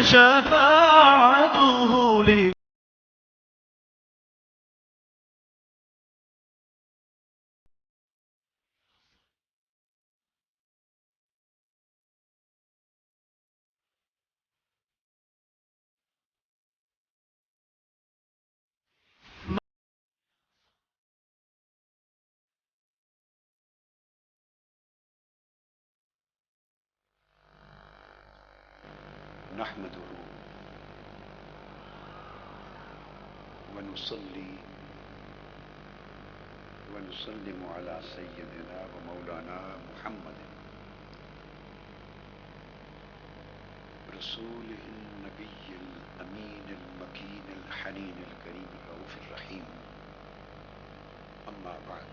شفاعته لي. نحمده ونصلي ونسلم على سيدنا ومولانا محمد رسوله النبي الأمين المكين الحنين الكريم الرؤوف الرحيم. أما بعد،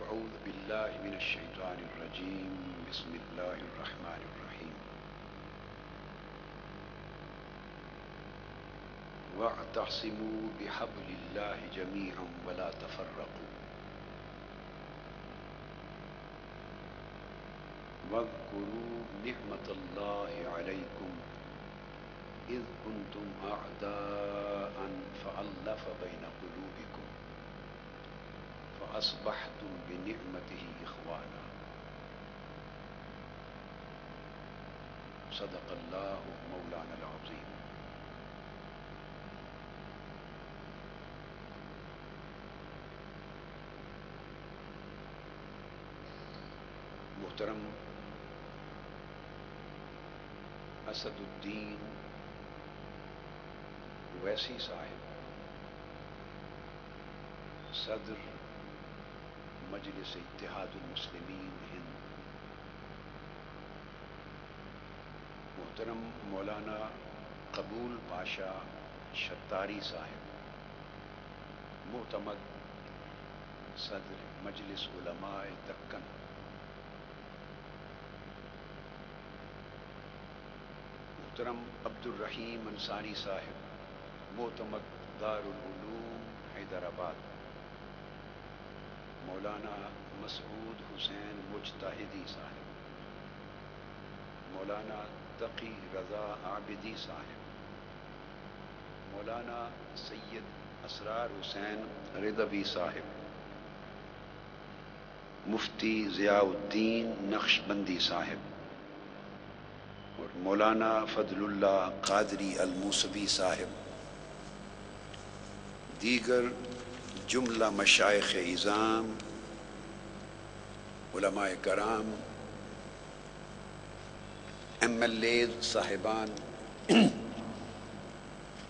أعوذ بالله من الشيطان الرجيم. بسم الله الرحمن الرحيم. واعتصموا بحبل الله جميعا ولا تفرقوا واذكروا نعمة الله عليكم إذ كنتم أعداء فألف بين قلوبكم فأصبحتم بنعمته إخوانا. صدق الله مولانا العظيم. محترم اسد الدین اویسی صاحب، صدر مجلس اتحاد المسلمین ہند، محترم مولانا قبول پاشا شتاری صاحب، معتمد صدر مجلس علماء دکن، محترم عبد الرحیم انصاری صاحب، معتمد دار العلوم حیدرآباد، مولانا مسعود حسین مجتہدی صاحب، مولانا تقی رضا عابدی صاحب، مولانا سید اسرار حسین رضوی صاحب، مفتی ضیاء الدین نقشبندی صاحب اور مولانا فضل اللہ قادری الموسوی صاحب، دیگر جملہ مشائخ اعظام، علماء کرام، ایم ایل اے صاحبان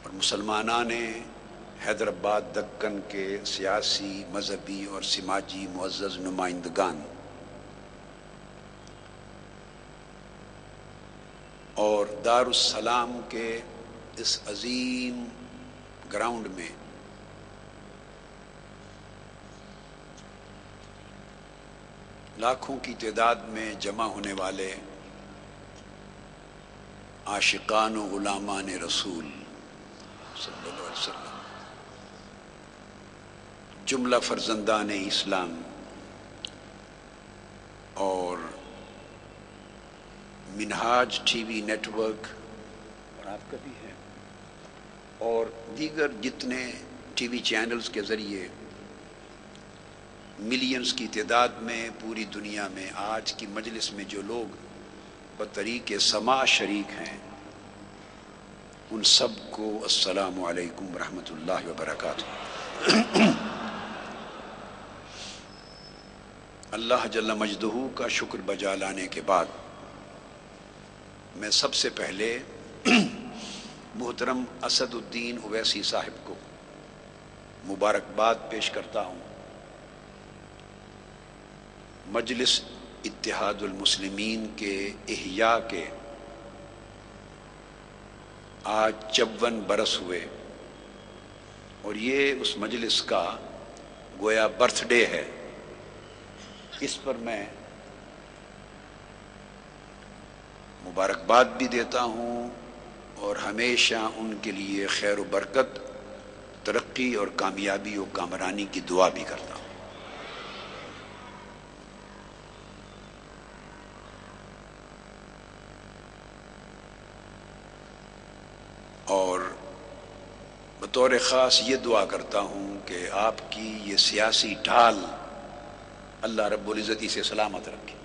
اور مسلمانان حیدرآباد دکن کے سیاسی، مذہبی اور سماجی معزز نمائندگان، اور دارالسلام کے اس عظیم گراؤنڈ میں لاکھوں کی تعداد میں جمع ہونے والے عاشقان و غلامان رسول صلی اللہ علیہ وسلم، جملہ فرزندان اسلام اور منہاج ٹی وی نیٹ ورک، اور آپ کا بھی ہے، اور دیگر جتنے ٹی وی چینلز کے ذریعے ملینز کی تعداد میں پوری دنیا میں آج کی مجلس میں جو لوگ بطریق سماع شریک ہیں، ان سب کو السلام علیکم ورحمۃ اللہ وبرکاتہ۔ اللہ جل مجدہ کا شکر بجا لانے کے بعد میں سب سے پہلے محترم اسد الدین اویسی صاحب کو مبارکباد پیش کرتا ہوں۔ مجلس اتحاد المسلمین کے احیاء کے آج 54 برس ہوئے، اور یہ اس مجلس کا گویا برتھ ڈے ہے۔ اس پر میں مبارکباد بھی دیتا ہوں اور ہمیشہ ان کے لیے خیر و برکت، ترقی اور کامیابی و کامرانی کی دعا بھی کرتا ہوں۔ بطور خاص یہ دعا کرتا ہوں کہ آپ کی یہ سیاسی ڈھال اللہ رب العزت سے سلامت رکھے۔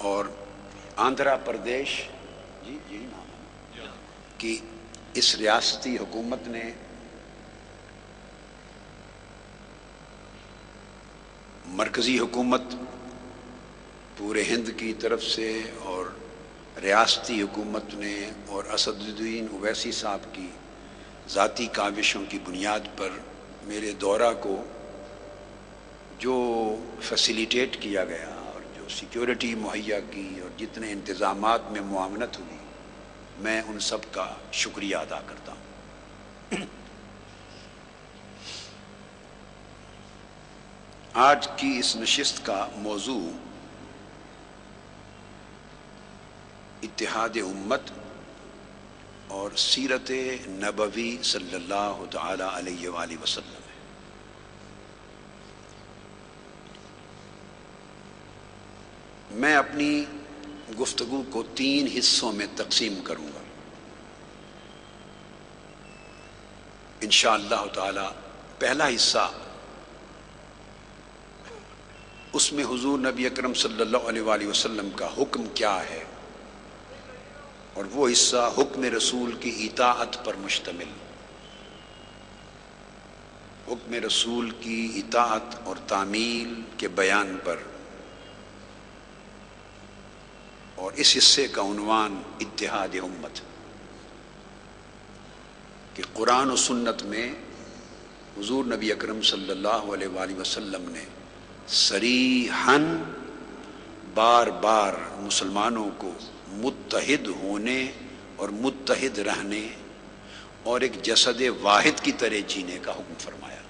اور آندھرا پردیش جی نام ہے کہ اس ریاستی حکومت نے مرکزی حکومت پورے ہند کی طرف سے اور ریاستی حکومت نے اور اسد الدین اویسی صاحب کی ذاتی کاوشوں کی بنیاد پر میرے دورہ کو جو فیسیلیٹیٹ کیا گیا اور جو سیکیورٹی مہیا کی اور جتنے انتظامات میں معاونت ہوئی، میں ان سب کا شکریہ ادا کرتا ہوں۔ آج کی اس نشست کا موضوع اتحاد امت اور سیرت نبوی صلی اللہ تعالی علیہ وآلہ وسلم ہے۔ میں اپنی گفتگو کو 3 حصوں میں تقسیم کروں گا انشاءاللہ تعالی۔ پہلا حصہ، اس میں حضور نبی اکرم صلی اللہ علیہ وآلہ وسلم کا حکم کیا ہے، اور وہ حصہ حکم رسول کی اطاعت پر مشتمل، حکم رسول کی اطاعت اور تعمیل کے بیان پر، اور اس حصے کا عنوان اتحاد امت، کہ قرآن و سنت میں حضور نبی اکرم صلی اللہ علیہ وآلہ وسلم نے صریحاً بار بار مسلمانوں کو متحد ہونے اور متحد رہنے اور ایک جسد واحد کی طرح جینے کا حکم فرمایا۔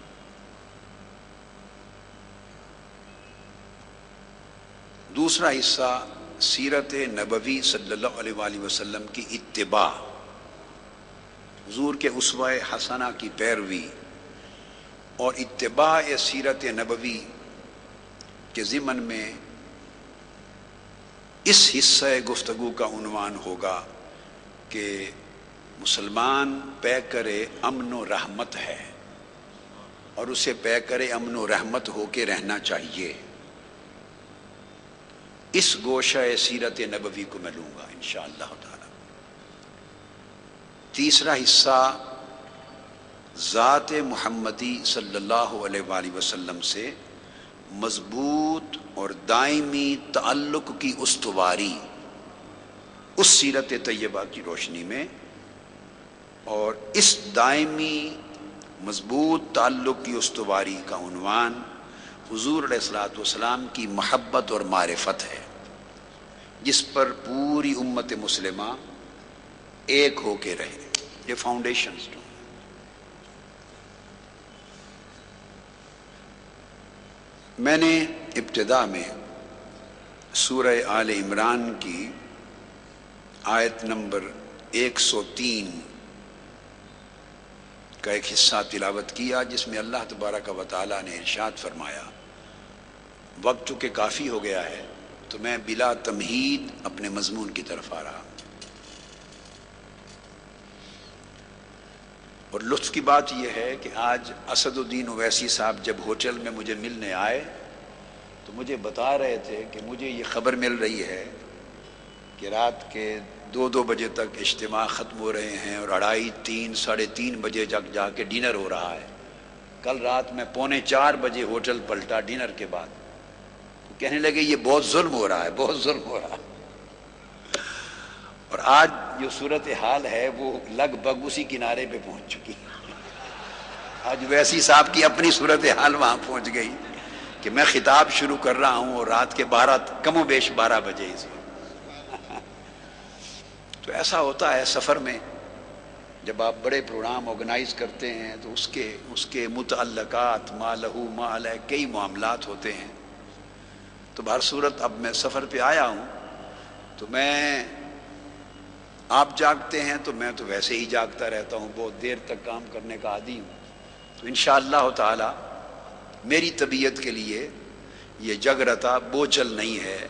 دوسرا حصہ سیرت نبوی صلی اللہ علیہ وآلہ وسلم کی اتباع، حضور کے اسوہ حسنہ کی پیروی اور اتباع سیرت نبوی کے ضمن میں اس حصہ گفتگو کا عنوان ہوگا کہ مسلمان پیکر امن و رحمت ہے اور اسے پیکر امن و رحمت ہو کے رہنا چاہیے۔ اس گوشہ سیرت نبوی کو میں لوں گا انشاءاللہ تعالی۔ تیسرا حصہ ذات محمدی صلی اللہ علیہ وآلہ وسلم سے مضبوط اور دائمی تعلق کی استواری، اس سیرت طیبہ کی روشنی میں، اور اس دائمی مضبوط تعلق کی استواری کا عنوان حضور علیہ الصلوۃ والسلام کی محبت اور معرفت ہے، جس پر پوری امت مسلمہ ایک ہو کے رہے۔ یہ فاؤنڈیشنز تو میں نے ابتدا میں سورہ آل عمران کی آیت نمبر 103 کا ایک حصہ تلاوت کیا، جس میں اللہ تبارک و تعالیٰ نے ارشاد فرمایا۔ وقت چونکہ کافی ہو گیا ہے تو میں بلا تمہید اپنے مضمون کی طرف آ رہا ہوں۔ اور لطف کی بات یہ ہے کہ آج اسد الدین اویسی صاحب جب ہوٹل میں مجھے ملنے آئے تو مجھے بتا رہے تھے کہ مجھے یہ خبر مل رہی ہے کہ رات کے 2 بجے تک اجتماع ختم ہو رہے ہیں اور 2:30 3 ساڑھے 3 بجے جا کے ڈنر ہو رہا ہے۔ کل رات میں 3:45 بجے ہوٹل پلٹا ڈنر کے بعد، تو کہنے لگے یہ بہت ظلم ہو رہا ہے، بہت ظلم ہو رہا ہے۔ اور آج جو صورتحال ہے وہ لگ بھگ اسی کنارے پہ پہنچ چکی ہے۔ آج ویسی صاحب کی اپنی صورتحال وہاں پہنچ گئی کہ میں خطاب شروع کر رہا ہوں اور رات کے 12 بجے اس وقت۔ تو ایسا ہوتا ہے سفر میں، جب آپ بڑے پروگرام آرگنائز کرتے ہیں تو اس کے متعلقات ما لہو ما علیہ کئی معاملات ہوتے ہیں۔ تو بہر صورت اب میں سفر پہ آیا ہوں تو میں، آپ جاگتے ہیں تو میں تو ویسے ہی جاگتا رہتا ہوں، بہت دیر تک کام کرنے کا عادی ہوں۔ تو انشاءاللہ تعالی میری طبیعت کے لیے یہ جگرتا بوجھل نہیں ہے،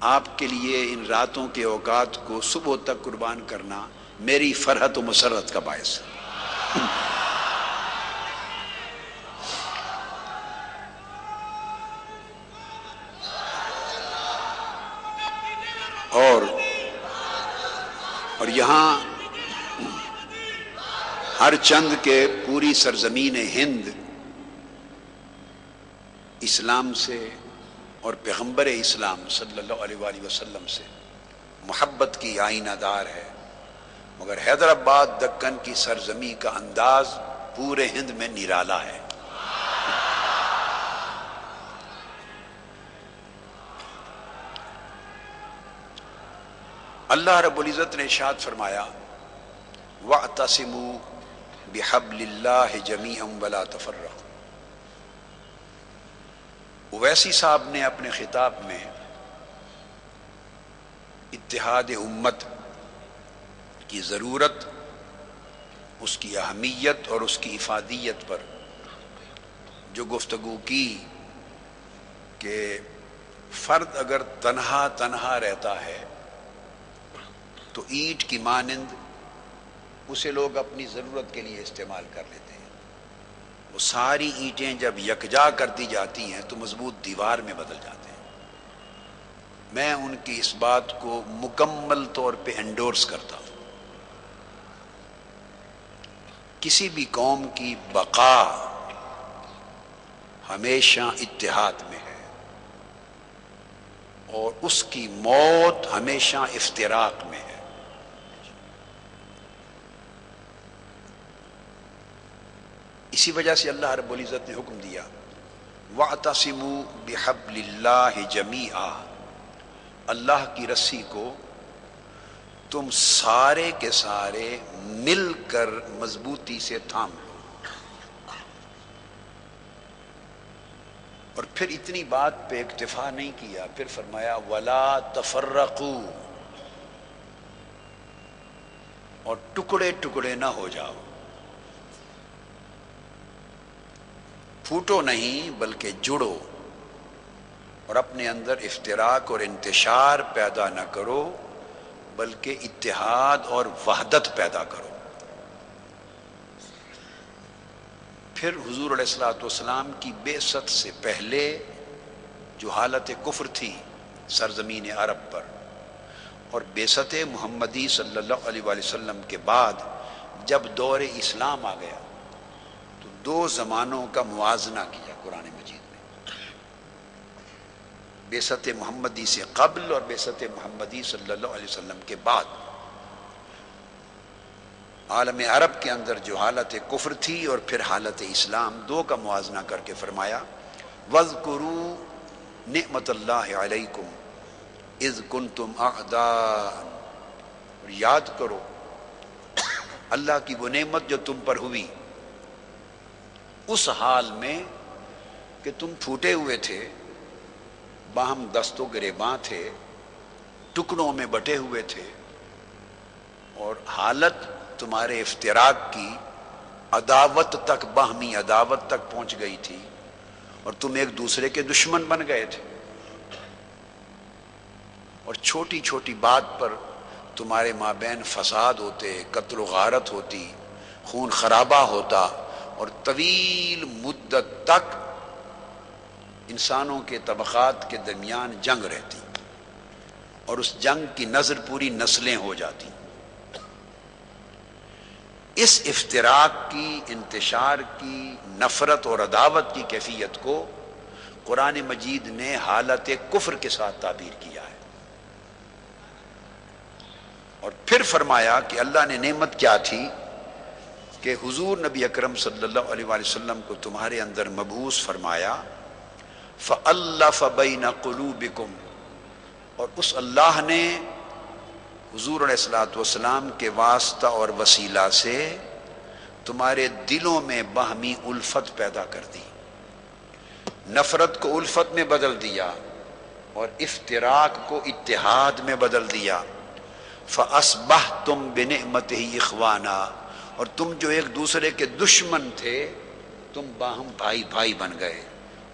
آپ کے لیے ان راتوں کے اوقات کو صبح تک قربان کرنا میری فرحت و مسرت کا باعث ہے۔ اور یہاں ہر چند کے پوری سرزمین ہند اسلام سے اور پیغمبر اسلام صلی اللہ علیہ وآلہ وسلم سے محبت کی آئینہ دار ہے، مگر حیدرآباد دکن کی سرزمین کا انداز پورے ہند میں نرالا ہے۔ اللہ رب العزت نے ارشاد فرمایا وَاعْتَصِمُوا بِحَبْلِ اللَّهِ جَمِيعًا وَلَا تَفَرَّقُوا۔ اویسی صاحب نے اپنے خطاب میں اتحاد امت کی ضرورت، اس کی اہمیت اور اس کی افادیت پر جو گفتگو کی کہ فرد اگر تنہا رہتا ہے تو اینٹ کی مانند اسے لوگ اپنی ضرورت کے لیے استعمال کر لیتے ہیں، وہ ساری اینٹیں جب یکجا کر دی جاتی ہیں تو مضبوط دیوار میں بدل جاتے ہیں۔ میں ان کی اس بات کو مکمل طور پہ انڈورس کرتا ہوں۔ کسی بھی قوم کی بقا ہمیشہ اتحاد میں ہے اور اس کی موت ہمیشہ افتراق میں ہے۔ اسی وجہ سے اللہ رب العزت نے حکم دیا وَاعْتَصِمُوا بِحَبْلِ اللَّهِ جَمِيعًا، اللہ کی رسی کو تم سارے کے سارے مل کر مضبوطی سے تھام لو۔ اور پھر اتنی بات پہ اکتفا نہیں کیا، پھر فرمایا وَلَا تَفَرَّقُوا، اور ٹکڑے ٹکڑے نہ ہو جاؤ، پھوٹو نہیں بلکہ جڑو، اور اپنے اندر افتراق اور انتشار پیدا نہ کرو بلکہ اتحاد اور وحدت پیدا کرو۔ پھر حضور علیہ الصلوۃ والسلام کی بعثت سے پہلے جو حالت کفر تھی سرزمین عرب پر، اور بعثت محمدی صلی اللہ علیہ وآلہ وسلم کے بعد جب دور اسلام آ گیا تو دو زمانوں کا موازنہ کیا قرآن مجید میں، بعثت محمدی سے قبل اور بعثت محمدی صلی اللہ علیہ وسلم کے بعد۔ عالم عرب کے اندر جو حالت کفر تھی اور پھر حالت اسلام، دو کا موازنہ کر کے فرمایا وَاذْكُرُوا نِعْمَةَ اللَّهِ عَلَيْكُمْ اِذْ كُنْتُمْ أَعْدَاءً، اور یاد کرو اللہ کی وہ نعمت جو تم پر ہوئی اس حال میں کہ تم پھوٹے ہوئے تھے، باہم دست و گریباں تھے، ٹکڑوں میں بٹے ہوئے تھے، اور حالت تمہارے افتراق کی عداوت تک، باہمی عداوت تک پہنچ گئی تھی، اور تم ایک دوسرے کے دشمن بن گئے تھے، اور چھوٹی چھوٹی بات پر تمہارے مابین فساد ہوتے، قتل و غارت ہوتی، خون خرابہ ہوتا، اور طویل مدت تک انسانوں کے طبقات کے درمیان جنگ رہتی، اور اس جنگ کی نظر پوری نسلیں ہو جاتی۔ اس افتراق کی، انتشار کی، نفرت اور عداوت کی کیفیت کو قرآن مجید نے حالت کفر کے ساتھ تعبیر کیا ہے، اور پھر فرمایا کہ اللہ نے نعمت کیا تھی کہ حضور نبی اکرم صلی اللہ علیہ وآلہ وسلم کو تمہارے اندر مبعوث فرمایا فَأَلَّفَ بَيْنَ قُلُوبِكُمْ، اور اس اللہ نے حضور علیہ الصلوۃ والسلام کے واسطہ اور وسیلہ سے تمہارے دلوں میں باہمی الفت پیدا کر دی، نفرت کو الفت میں بدل دیا اور افتراق کو اتحاد میں بدل دیا۔ فَأَصْبَحْتُمْ بِنِعْمَتِهِ إِخْوَانًا، اور تم جو ایک دوسرے کے دشمن تھے تم باہم بھائی بھائی بن گئے،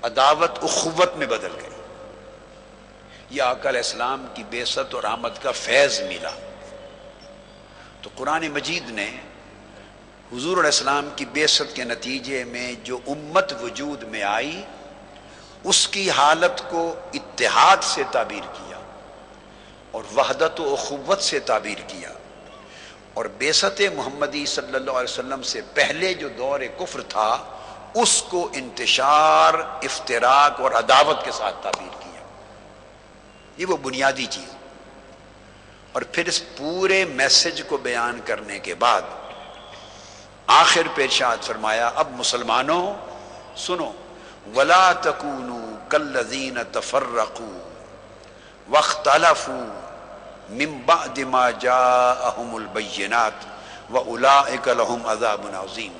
عداوت اخوت میں بدل گئی۔ یہ آقا علیہ السلام کی بعثت اور آمد کا فیض ملا۔ تو قرآن مجید نے حضور علیہ السلام کی بعثت کے نتیجے میں جو امت وجود میں آئی اس کی حالت کو اتحاد سے تعبیر کیا اور وحدت و اخوت سے تعبیر کیا، اور بعثت محمدی صلی اللہ علیہ وسلم سے پہلے جو دور کفر تھا اس کو انتشار، افتراق اور عداوت کے ساتھ تعبیر کیا۔ یہ وہ بنیادی چیز، اور پھر اس پورے میسج کو بیان کرنے کے بعد آخر پہ ارشاد فرمایا اب مسلمانوں سنو، وَلَا تَكُونُوا كَالَّذِينَ تَفَرَّقُوا وَاخْتَلَفُوا مِن بَعْدِ مَا جَاءَهُمُ الْبَيِّنَاتُ وَأُولَٰئِكَ لَهُمْ عَذَابٌ عَظِيمٌ۔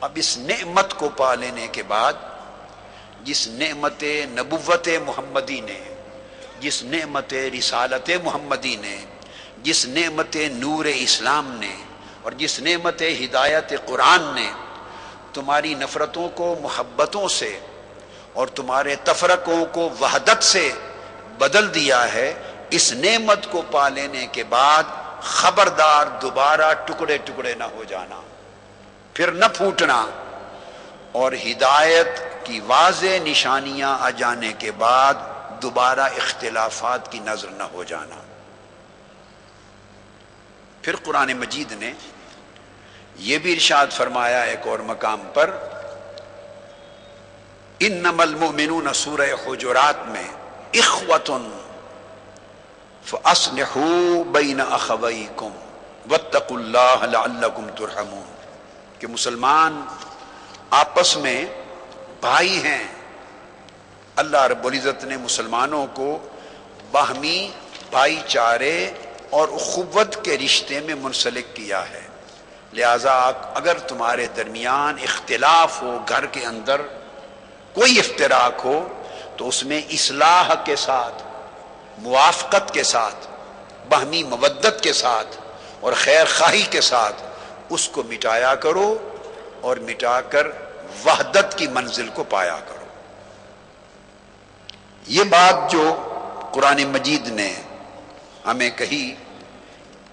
اب اس نعمت کو پا لینے کے بعد، جس نعمت نبوت محمدی نے، جس نعمت رسالت محمدی نے، جس نعمت نور اسلام نے، اور جس نعمت ہدایت قرآن نے تمہاری نفرتوں کو محبتوں سے اور تمہارے تفرقوں کو وحدت سے بدل دیا ہے، اس نعمت کو پا لینے کے بعد خبردار دوبارہ ٹکڑے ٹکڑے نہ ہو جانا، پھر نہ پھوٹنا، اور ہدایت کی واضح نشانیاں آ جانے کے بعد دوبارہ اختلافات کی نظر نہ ہو جانا۔ پھر قرآن مجید نے یہ بھی ارشاد فرمایا ایک اور مقام پر، انما المؤمنون سورہ حجرات میں، اخوۃ فاصلحوا بین اخویکم واتقوا اللہ لعلکم ترحمون، کہ مسلمان آپس میں بھائی ہیں۔ اللہ رب العزت نے مسلمانوں کو باہمی بھائی چارے اور اخوت کے رشتے میں منسلک کیا ہے، لہذا اگر تمہارے درمیان اختلاف ہو، گھر کے اندر کوئی افتراق ہو، تو اس میں اصلاح کے ساتھ، موافقت کے ساتھ، باہمی مودت کے ساتھ اور خیر خواہی کے ساتھ اس کو مٹایا کرو، اور مٹا کر وحدت کی منزل کو پایا کرو۔ یہ بات جو قرآن مجید نے ہمیں کہی،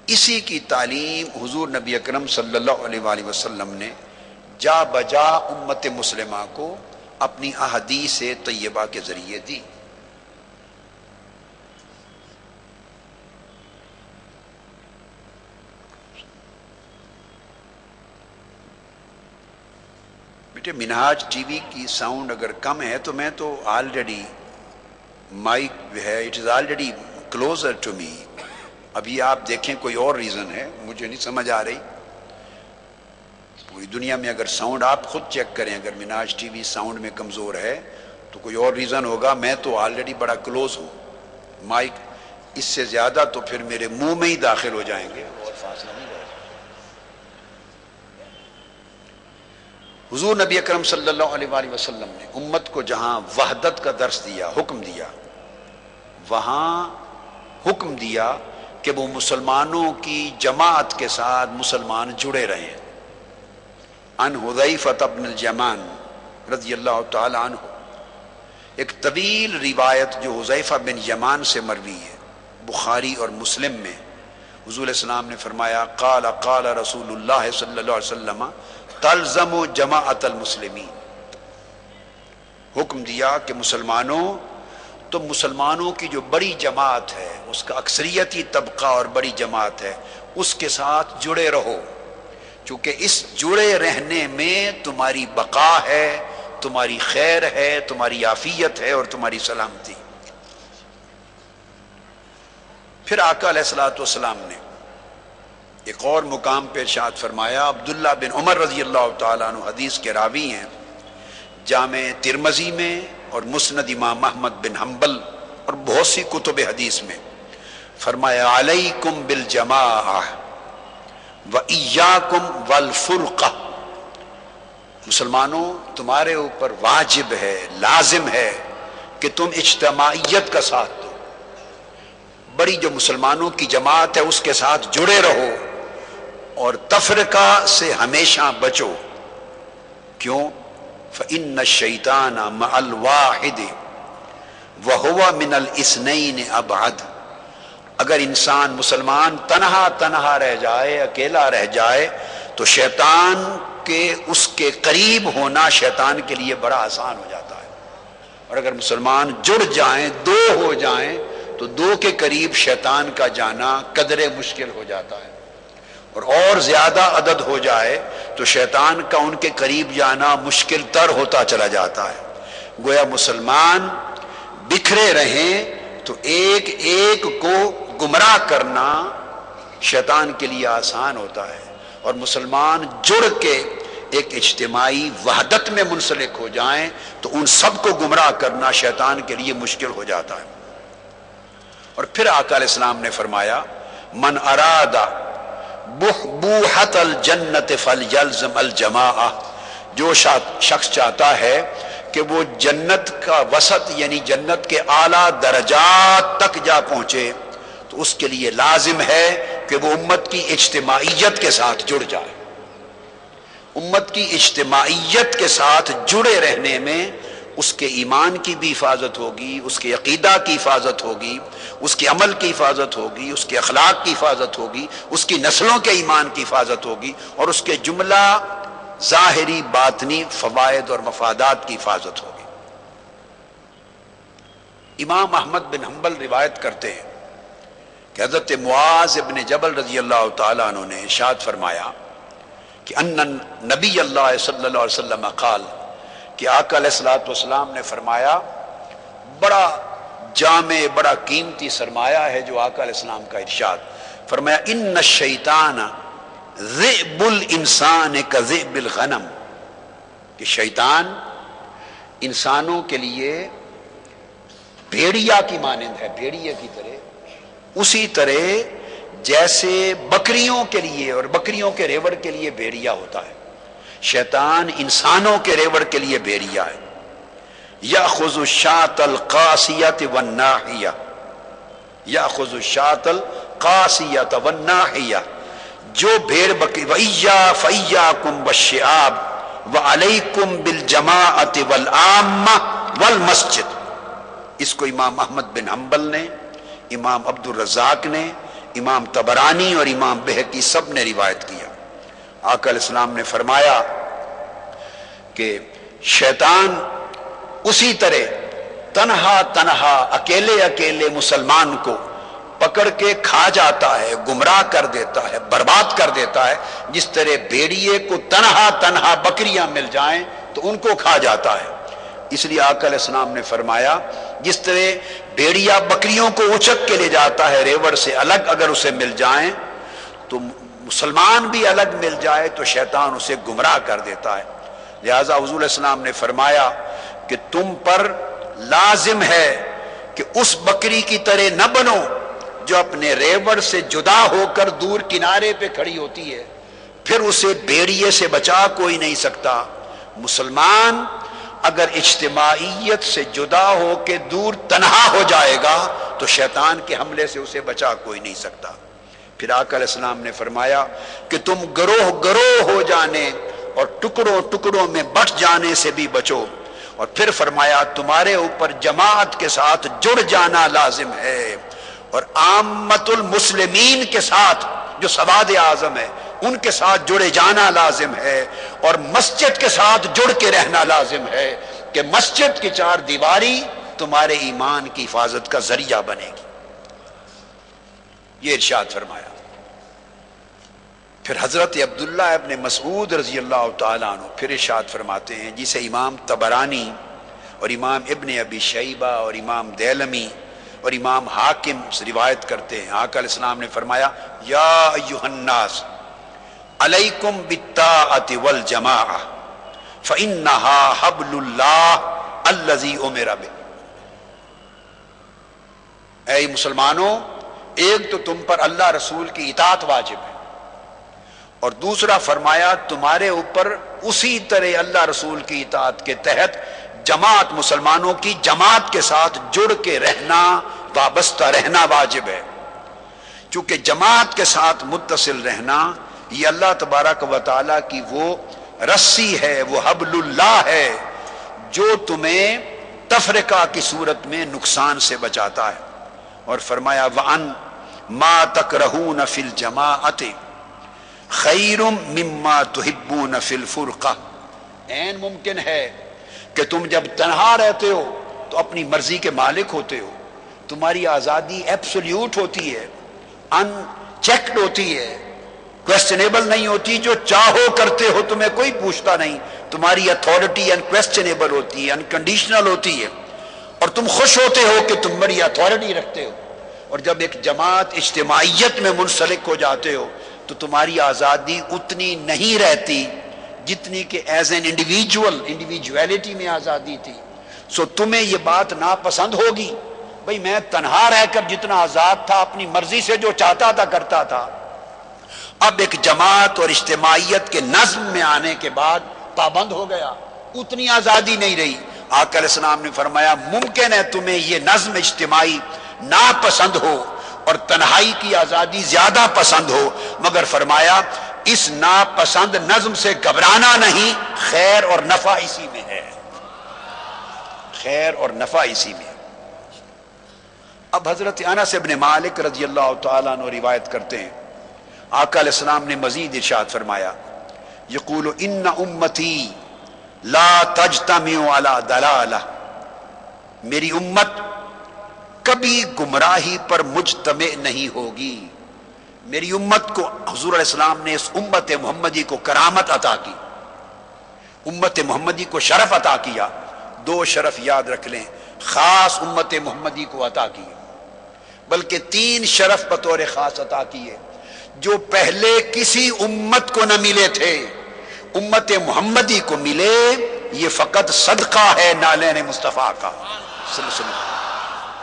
اسی کی تعلیم حضور نبی اکرم صلی اللہ علیہ وآلہ وسلم نے جا بجا امت مسلمہ کو اپنی احادیث طیبہ کے ذریعے دی۔ بیٹے منہاج ٹی وی کی ساؤنڈ اگر کم ہے تو میں تو آلریڈی مائک ہے، it is already closer to me. ابھی آپ دیکھیں کوئی اور ریزن ہے، مجھے نہیں سمجھ آ رہی۔ پوری دنیا میں اگر ساؤنڈ آپ خود چیک کریں، اگر منہاج ٹی وی ساؤنڈ میں کمزور ہے تو کوئی اور ریزن ہوگا۔ میں تو آلریڈی بڑا کلوز ہوں، مائک اس سے زیادہ تو پھر میرے منہ میں ہی داخل ہو جائیں گے اور فاصلہ نہیں رہے گا۔ حضور نبی اکرم صلی اللہ علیہ وآلہ وسلم نے امت کو جہاں وحدت کا درس دیا، حکم دیا، وہاں حکم دیا کہ وہ مسلمانوں کی جماعت کے ساتھ مسلمان جڑے رہیں۔ عن حذیفہ بن الجمان رضی اللہ تعالی عنہ، ایک طویل روایت جو حذیفہ بن یمان سے مروی ہے، بخاری اور مسلم میں حضور علیہ السلام نے فرمایا قال قال رسول اللہ صلی اللہ علیہ وسلم تلزم جماعت المسلمین، حکم دیا کہ مسلمانوں، تو مسلمانوں کی جو بڑی جماعت ہے، اس کا اکثریتی طبقہ اور بڑی جماعت ہے، اس کے ساتھ جڑے رہو، چونکہ اس جڑے رہنے میں تمہاری بقا ہے، تمہاری خیر ہے، تمہاری عافیت ہے اور تمہاری سلامتی۔ پھر آقا علیہ الصلوۃ والسلام نے ایک اور مقام پہ ارشاد فرمایا، عبداللہ بن عمر رضی اللہ تعالیٰ عنہ حدیث کے راوی ہیں، جامع ترمذی میں اور مسند امام احمد بن حنبل اور بہت سی کتب حدیث میں فرمایا علیکم بالجماعہ وإیاکم والفرقہ، مسلمانوں تمہارے اوپر واجب ہے، لازم ہے کہ تم اجتماعیت کا ساتھ دو، بڑی جو مسلمانوں کی جماعت ہے اس کے ساتھ جڑے رہو، اور تفرقہ سے ہمیشہ بچو۔ کیوں؟ فإن الشیطان مع الواحد وَهُوَ مِنَ الْإِثْنَيْنِ أَبْعَدُ، اگر انسان مسلمان تنہا رہ جائے، اکیلا رہ جائے، تو شیطان کے اس کے قریب ہونا شیطان کے لیے بڑا آسان ہو جاتا ہے، اور اگر مسلمان جڑ جائیں، دو ہو جائیں، تو دو کے قریب شیطان کا جانا قدرے مشکل ہو جاتا ہے، اور زیادہ عدد ہو جائے تو شیطان کا ان کے قریب جانا مشکل تر ہوتا چلا جاتا ہے۔ گویا مسلمان بکھرے رہیں تو ایک ایک کو گمراہ کرنا شیطان کے لیے آسان ہوتا ہے، اور مسلمان جڑ کے ایک اجتماعی وحدت میں منسلک ہو جائیں تو ان سب کو گمراہ کرنا شیطان کے لیے مشکل ہو جاتا ہے۔ اور پھر آقا علیہ السلام نے فرمایا من اراد بحبوحۃ الجنت فلیلزم الجماعہ، جو شخص چاہتا ہے کہ وہ جنت کا وسط یعنی جنت کے اعلیٰ درجات تک جا پہنچے، تو اس کے لیے لازم ہے کہ وہ امت کی اجتماعیت کے ساتھ جڑ جائے۔ امت کی اجتماعیت کے ساتھ جڑے رہنے میں اس کے ایمان کی بھی حفاظت ہوگی، اس کے عقیدہ کی حفاظت ہوگی، اس کے عمل کی حفاظت ہوگی، اس کے اخلاق کی حفاظت ہوگی، اس کی نسلوں کے ایمان کی حفاظت ہوگی، اور اس کے جملہ ظاہری باطنی فوائد اور مفادات کی حفاظت ہوگی۔ امام احمد بن حنبل روایت کرتے ہیں کہ حضرت معاذ ابن جبل رضی اللہ تعالیٰ عنہ نے ارشاد فرمایا کہ ان نبی اللہ صلی اللہ علیہ وسلم قال، کہ آقا علیہ الصلوۃ والسلام نے فرمایا، بڑا جامع بڑا قیمتی سرمایہ ہے جو آقا علیہ السلام کا ارشاد فرمایا، ان الشیطان ذئب الانسان کذئب الغنم، کہ شیطان انسانوں کے لیے بھیڑیا کی مانند ہے، بھیڑیے کی طرح، اسی طرح جیسے بکریوں کے لیے اور بکریوں کے ریوڑ کے لیے بھیڑیا ہوتا ہے، شیطان انسانوں کے ریوڑ کے لیے بھیڑیا ہے۔ یأخذ الشاة القاسیة والناحیہ، یأخذ الشاة القاسیة والناحیہ، جو بھیڑ بکری، فإیاکم والشعاب وعلیکم بالجماعۃ والعامہ والمسجد، اس کو امام احمد بن حنبل نے، امام عبد الرزاق نے، امام طبرانی اور امام بہقی سب نے روایت کیا۔ آقا علیہ السلام نے فرمایا کہ شیطان اسی طرح تنہا اکیلے اکیلے مسلمان کو پکڑ کے کھا جاتا ہے، گمراہ کر دیتا ہے، برباد کر دیتا ہے، جس طرح بھیڑیے کو تنہا بکریاں مل جائیں تو ان کو کھا جاتا ہے۔ اس لیے آقا علیہ السلام نے فرمایا جس طرح بھیڑیا بکریوں کو اچک کے لے جاتا ہے ریوڑ سے الگ، اگر اسے مل جائیں تو مسلمان بھی الگ مل جائے تو شیطان اسے گمراہ کر دیتا ہے۔ لہذا حضور علیہ السلام نے فرمایا کہ تم پر لازم ہے کہ اس بکری کی طرح نہ بنو جو اپنے ریوڑ سے جدا ہو کر دور کنارے پہ کھڑی ہوتی ہے، پھر اسے بھیڑیے سے بچا کوئی نہیں سکتا۔ مسلمان اگر اجتماعیت سے جدا ہو کے دور تنہا ہو جائے گا تو شیطان کے حملے سے اسے بچا کوئی نہیں سکتا۔ پھر آقا علیہ السلام نے فرمایا کہ تم گروہ گروہ ہو جانے اور ٹکڑوں ٹکڑوں میں بٹ جانے سے بھی بچو، اور پھر فرمایا تمہارے اوپر جماعت کے ساتھ جڑ جانا لازم ہے، اور عامت المسلمین کے ساتھ جو سواد اعظم ہے ان کے ساتھ جڑے جانا لازم ہے، اور مسجد کے ساتھ جڑ کے رہنا لازم ہے کہ مسجد کی چار دیواری تمہارے ایمان کی حفاظت کا ذریعہ بنے گی۔ یہ ارشاد فرمایا۔ پھر حضرت عبداللہ ابن مسعود رضی اللہ تعالیٰ عنہ پھر ارشاد فرماتے ہیں، جسے امام طبرانی اور امام ابن ابی شیبہ اور امام دیلمی اور امام حاکم سے روایت کرتے ہیں، آقا علیہ السلام نے فرمایا یا ایھا الناس علیکم بالطاعۃ والجماعۃ فإنھا حبل اللہ الذی امر بہ۔ اے مسلمانوں، ایک تو تم پر اللہ رسول کی اطاعت واجب ہے، اور دوسرا فرمایا تمہارے اوپر اسی طرح اللہ رسول کی اطاعت کے تحت جماعت، مسلمانوں کی جماعت کے ساتھ جڑ کے رہنا، وابستہ رہنا واجب ہے۔ چونکہ جماعت کے ساتھ متصل رہنا یہ اللہ تبارک و تعالیٰ کی وہ رسی ہے، وہ حبل اللہ ہے جو تمہیں تفرقہ کی صورت میں نقصان سے بچاتا ہے. اور فرمایا وَأَن مَا تَكْرَهُونَ فِي الْجَمَاعَةِ خَيْرٌ مِّمَّا تُحِبُّونَ فِي الْفُرْقَةِ. عین ممکن ہے کہ تم جب تنہا رہتے ہو تو اپنی مرضی کے مالک ہوتے ہو، تمہاری آزادی ایبسولیوٹ ہوتی ہے، ان چیکڈ ہوتی ہے، کویسچنیبل نہیں ہوتی، جو چاہو کرتے ہو، تمہیں کوئی پوچھتا نہیں، تمہاری اتھارٹی انکویسچنیبل ہوتی ہے، انکنڈیشنل ہوتی ہے، اور تم خوش ہوتے ہو کہ تم بڑی اتھارٹی رکھتے ہو. اور جب ایک جماعت اجتماعیت میں منسلک ہو جاتے ہو تو تمہاری آزادی اتنی نہیں رہتی جتنی کہ ایز این انڈیویجویلٹی میں آزادی تھی. سو تمہیں یہ بات ناپسند ہوگی، بھئی میں تنہا رہ کر جتنا آزاد تھا اپنی مرضی سے جو چاہتا تھا کرتا تھا، اب ایک جماعت اور اجتماعیت کے نظم میں آنے کے بعد پابند ہو گیا، اتنی آزادی نہیں رہی. آقا علیہ السلام نے فرمایا ممکن ہے تمہیں یہ نظم اجتماعی ناپسند ہو اور تنہائی کی آزادی زیادہ پسند ہو، مگر فرمایا اس ناپسند نظم سے گھبرانا نہیں، خیر اور نفع اسی میں ہے، خیر اور نفع اسی میں ہے. اب حضرت انس بن مالک رضی اللہ تعالیٰ عنہ روایت کرتے ہیں، آقا علیہ السلام نے مزید ارشاد فرمایا یقول ان امتی لا تجتمع علی ضلالہ، میری امت کبھی گمراہی پر مجتمع نہیں ہوگی. میری امت کو حضور علیہ السلام نے اس امت محمدی کو کرامت عطا کی، امت محمدی کو شرف عطا کیا. دو شرف یاد رکھ لیں، خاص امت محمدی کو عطا کیے، بلکہ تین شرف بطور خاص عطا کیے جو پہلے کسی امت کو نہ ملے تھے، امت محمدی کو ملے. یہ فقط صدقہ ہے نالین مصطفیٰ کا صلی اللہ علیہ وسلم.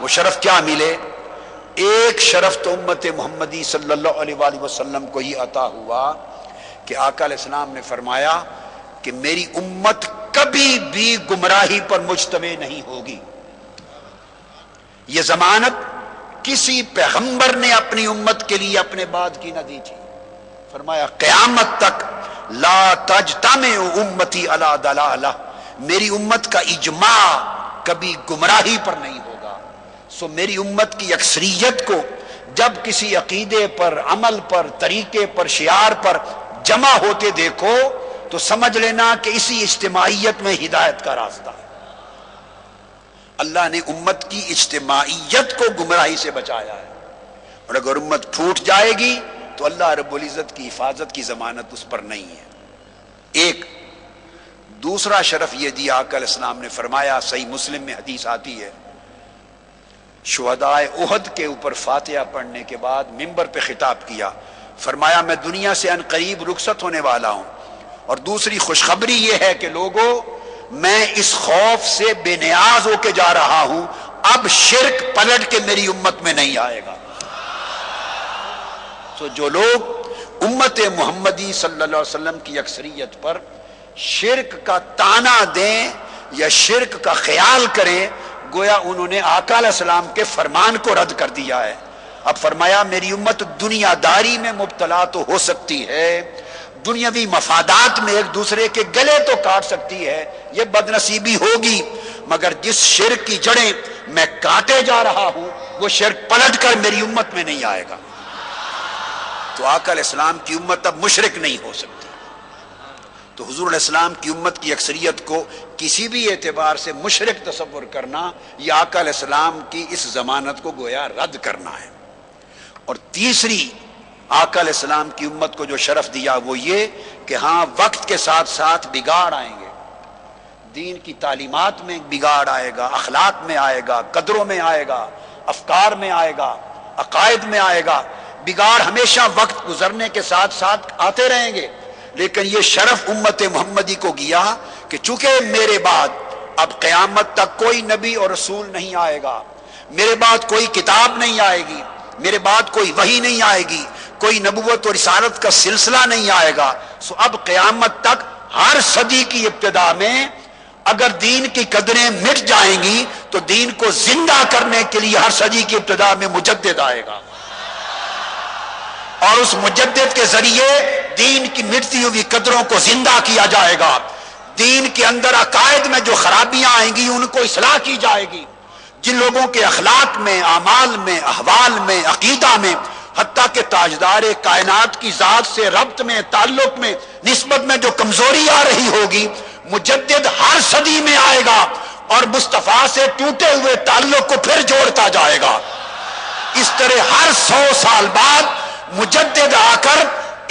وہ شرف کیا ملے؟ ایک شرف تو امت محمدی صلی اللہ علیہ وآلہ وسلم کو ہی عطا ہوا کہ آقا علیہ السلام نے فرمایا کہ میری امت کبھی بھی گمراہی پر مجتمع نہیں ہوگی. یہ ضمانت کسی پیغمبر نے اپنی امت کے لیے اپنے بعد کی نہ دی تھی. فرمایا قیامت تک لا تجتمع امتی علی ضلالہ، میری امت کا اجماع کبھی گمراہی پر نہیں ہوگا. سو میری امت کی اکثریت کو جب کسی عقیدے پر، عمل پر، طریقے پر، شعار پر جمع ہوتے دیکھو تو سمجھ لینا کہ اسی اجتماعیت میں ہدایت کا راستہ ہے. اللہ نے امت کی اجتماعیت کو گمراہی سے بچایا ہے، اور اگر امت پھوٹ جائے گی تو اللہ رب العزت کی حفاظت کی ضمانت اس پر نہیں ہے. ایک دوسرا شرف یہ دیا آقا علیہ السلام نے فرمایا، صحیح مسلم میں حدیث آتی ہے، شہدائے احد کے اوپر فاتحہ پڑھنے کے بعد منبر پہ خطاب کیا، فرمایا میں دنیا سے ان قریب رخصت ہونے والا ہوں، اور دوسری خوشخبری یہ ہے کہ لوگوں میں اس خوف سے بے نیاز ہو کے جا رہا ہوں، اب شرک پلٹ کے میری امت میں نہیں آئے گا. تو جو لوگ امت محمدی صلی اللہ علیہ وسلم کی اکثریت پر شرک کا طعنہ دیں یا شرک کا خیال کریں، گویا انہوں نے آقا علیہ السلام کے فرمان کو رد کر دیا ہے. اب فرمایا میری امت دنیا داری میں مبتلا تو ہو سکتی ہے، دنیاوی مفادات میں ایک دوسرے کے گلے تو کاٹ سکتی ہے، یہ بدنصیبی ہوگی، مگر جس شرک کی جڑیں میں کاٹے جا رہا ہوں وہ شرک پلٹ کر میری امت میں نہیں آئے گا. تو آقا علیہ السلام کی امت اب مشرک نہیں ہو سکتی. تو حضور علیہ السلام کی امت کی اکثریت کو کسی بھی اعتبار سے مشرک تصور کرنا یا آقا علیہ السلام کی اس ضمانت کو گویا رد کرنا ہے. اور تیسری آقا علیہ السلام کی امت کو جو شرف دیا وہ یہ کہ ہاں وقت کے ساتھ ساتھ بگاڑ آئیں گے، دین کی تعلیمات میں بگاڑ آئے گا، اخلاق میں آئے گا، قدروں میں آئے گا، افکار میں آئے گا، عقائد میں آئے گا. بگاڑ ہمیشہ وقت گزرنے کے ساتھ ساتھ آتے رہیں گے، لیکن یہ شرف امت محمدی کو گیا کہ چونکہ میرے بعد اب قیامت تک کوئی نبی اور رسول نہیں آئے گا، میرے بعد کوئی کتاب نہیں آئے گی، میرے بعد کوئی وحی نہیں آئے گی، کوئی نبوت اور رسالت کا سلسلہ نہیں آئے گا. سو اب قیامت تک ہر صدی کی ابتدا میں اگر دین کی قدریں مٹ جائیں گی تو دین کو زندہ کرنے کے لیے ہر صدی کی ابتدا میں مجدد آئے گا، اور اس مجدد کے ذریعے دین کی مٹتی ہوئی قدروں کو زندہ کیا جائے گا. دین کے اندر عقائد میں جو خرابیاں آئیں گی ان کو اصلاح کی جائے گی. جن لوگوں کے اخلاق میں، اعمال میں، احوال میں، عقیدہ میں، حتیٰ کہ تاجدار کائنات کی ذات سے ربط میں، تعلق میں، نسبت میں جو کمزوری آ رہی ہوگی، مجدد ہر صدی میں آئے گا اور مصطفیٰ سے ٹوٹے ہوئے تعلق کو پھر جوڑتا جائے گا. اس طرح ہر 100 سال بعد مجدد آ کر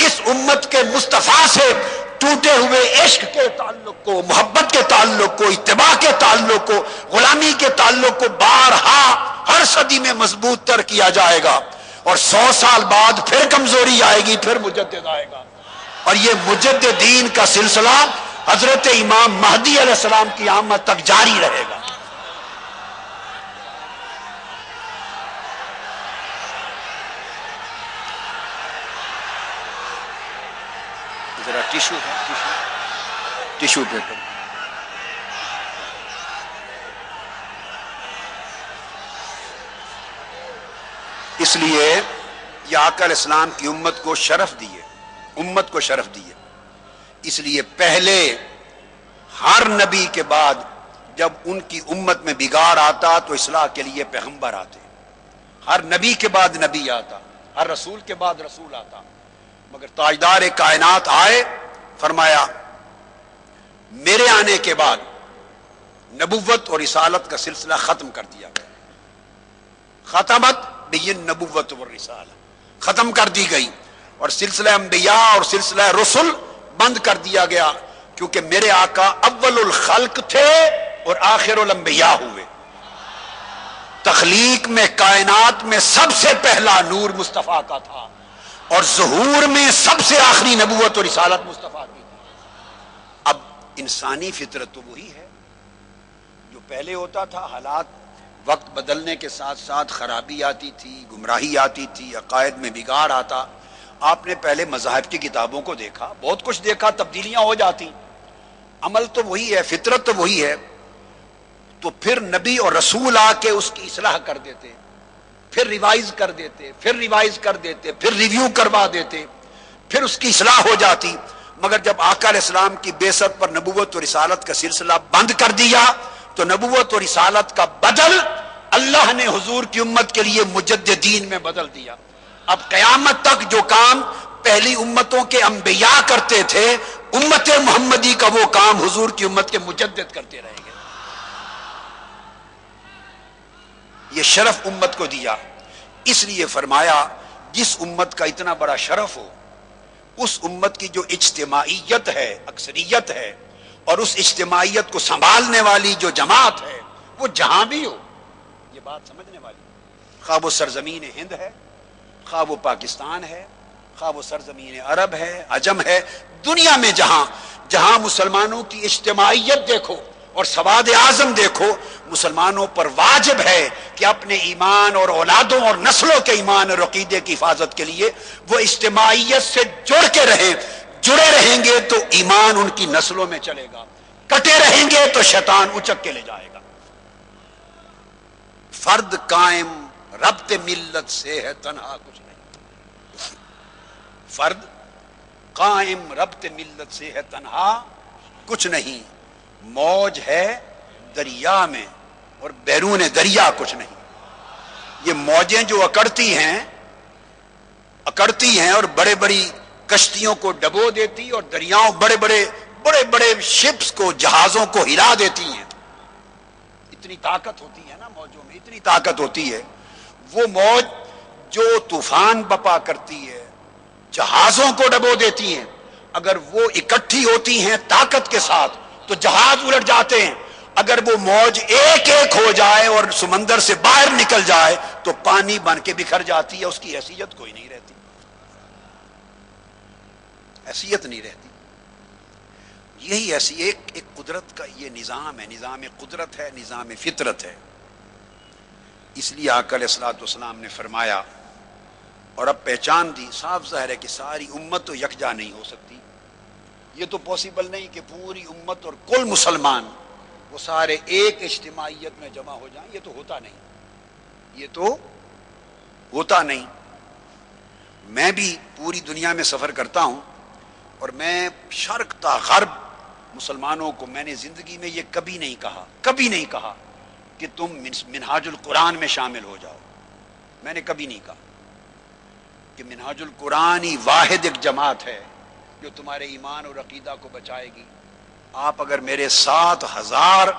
اس امت کے مصطفیٰ سے ٹوٹے ہوئے عشق کے تعلق کو، محبت کے تعلق کو، اتباع کے تعلق کو، غلامی کے تعلق کو بارہا ہر صدی میں مضبوط تر کیا جائے گا. اور 100 سال بعد پھر کمزوری آئے گی، پھر مجدد آئے گا. اور یہ مجددین کا سلسلہ حضرت امام مہدی علیہ السلام کی آمد تک جاری رہے گا. ذرا ٹیشو پیپر. اس لیے یہ آقا علیہ السلام کی امت کو شرف دیے، امت کو شرف دیے. اس لیے پہلے ہر نبی کے بعد جب ان کی امت میں بگاڑ آتا تو اصلاح کے لیے پیغمبر آتے. ہر نبی کے بعد نبی آتا، ہر رسول کے بعد رسول آتا. مگر تاجدار کائنات آئے، فرمایا میرے آنے کے بعد نبوت اور رسالت کا سلسلہ ختم کر دیا گیا. ختمت بین نبوت و رسالہ، ختم کر دی گئی، اور سلسلہ انبیاء اور سلسلہ رسل بند کر دیا گیا. کیونکہ میرے آقا اول الخلق تھے اور آخر الانبیاء ہوئے. تخلیق میں، کائنات میں سب سے پہلا نور مصطفیٰ کا تھا، اور ظہور میں سب سے آخری نبوت اور رسالت مصطفیٰ کی. اب انسانی فطرت تو وہی ہے جو پہلے ہوتا تھا. حالات وقت بدلنے کے ساتھ ساتھ خرابی آتی تھی، گمراہی آتی تھی، عقائد میں بگاڑ آتا. آپ نے پہلے مذاہب کی کتابوں کو دیکھا، بہت کچھ دیکھا، تبدیلیاں ہو جاتی. عمل تو وہی ہے، فطرت تو وہی ہے. تو پھر نبی اور رسول آ کے اس کی اصلاح کر دیتے، پھر ریوائز کر دیتے، پھر ریوائز کر دیتے، پھر ریویو کروا دیتے، پھر اس کی اصلاح ہو جاتی. مگر جب آقا علیہ السلام کی بعثت پر نبوت اور رسالت کا سلسلہ بند کر دیا تو نبوت اور رسالت کا بدل اللہ نے حضور کی امت کے لیے مجددین میں بدل دیا. اب قیامت تک جو کام پہلی امتوں کے انبیاء کرتے تھے، امت محمدی کا وہ کام حضور کی امت کے مجدد کرتے رہیں گے. یہ شرف امت کو دیا. اس لیے فرمایا جس امت کا اتنا بڑا شرف ہو، اس امت کی جو اجتماعیت ہے، اکثریت ہے، اور اس اجتماعیت کو سنبھالنے والی جو جماعت ہے، وہ جہاں بھی ہو. یہ بات سمجھنے والی، خواہ وہ سرزمین ہند ہے، خواہ وہ پاکستان ہے، خواہ وہ سرزمین عرب ہے، عجم ہے، دنیا میں جہاں جہاں مسلمانوں کی اجتماعیت دیکھو اور سواد اعظم دیکھو، مسلمانوں پر واجب ہے کہ اپنے ایمان اور اولادوں اور نسلوں کے ایمان اور عقیدے کی حفاظت کے لیے وہ اجتماعیت سے جڑ کے رہیں. جڑے رہیں گے تو ایمان ان کی نسلوں میں چلے گا، کٹے رہیں گے تو شیطان اچک کے لے جائے گا. فرد قائم ربط ملت سے ہے تنہا کچھ نہیں. فرد قائم ربط ملت سے ہے تنہا کچھ نہیں. موج ہے دریا میں اور بیرون دریا کچھ نہیں. یہ موجیں جو اکڑتی ہیں اور بڑے بڑی کشتیوں کو ڈبو دیتی اور دریاؤں بڑے بڑے شپس کو، جہازوں کو ہلا دیتی ہیں. اتنی طاقت ہوتی ہے نا موجوں میں، اتنی طاقت ہوتی ہے. وہ موج جو طوفان بپا کرتی ہے، جہازوں کو ڈبو دیتی ہیں، اگر وہ اکٹھی ہوتی ہیں طاقت کے ساتھ تو جہاز الٹ جاتے ہیں. اگر وہ موج ایک ایک ہو جائے اور سمندر سے باہر نکل جائے تو پانی بن کے بکھر جاتی ہے. اس کی حیثیت کوئی نہیں رہتی، حیثیت نہیں رہتی. یہی ایسی ایک قدرت کا یہ نظام ہے، نظام قدرت ہے، نظام فطرت ہے. اس لیے آقا علیہ الصلوۃ والسلام نے فرمایا اور اب پہچان دی. صاف ظاہر ہے کہ ساری امت تو یکجا نہیں ہو سکتی. یہ تو پاسبل نہیں کہ پوری امت اور کل مسلمان وہ سارے ایک اجتماعیت میں جمع ہو جائیں. یہ تو ہوتا نہیں، یہ تو ہوتا نہیں. میں بھی پوری دنیا میں سفر کرتا ہوں اور میں شرق تا غرب مسلمانوں کو میں نے زندگی میں یہ کبھی نہیں کہا کہ تم منہاج القرآن میں شامل ہو جاؤ. میں نے کبھی نہیں کہا کہ منہاج القرآن ہی واحد ایک جماعت ہے جو تمہارے ایمان اور عقیدہ کو بچائے گی. آپ اگر میرے 7,000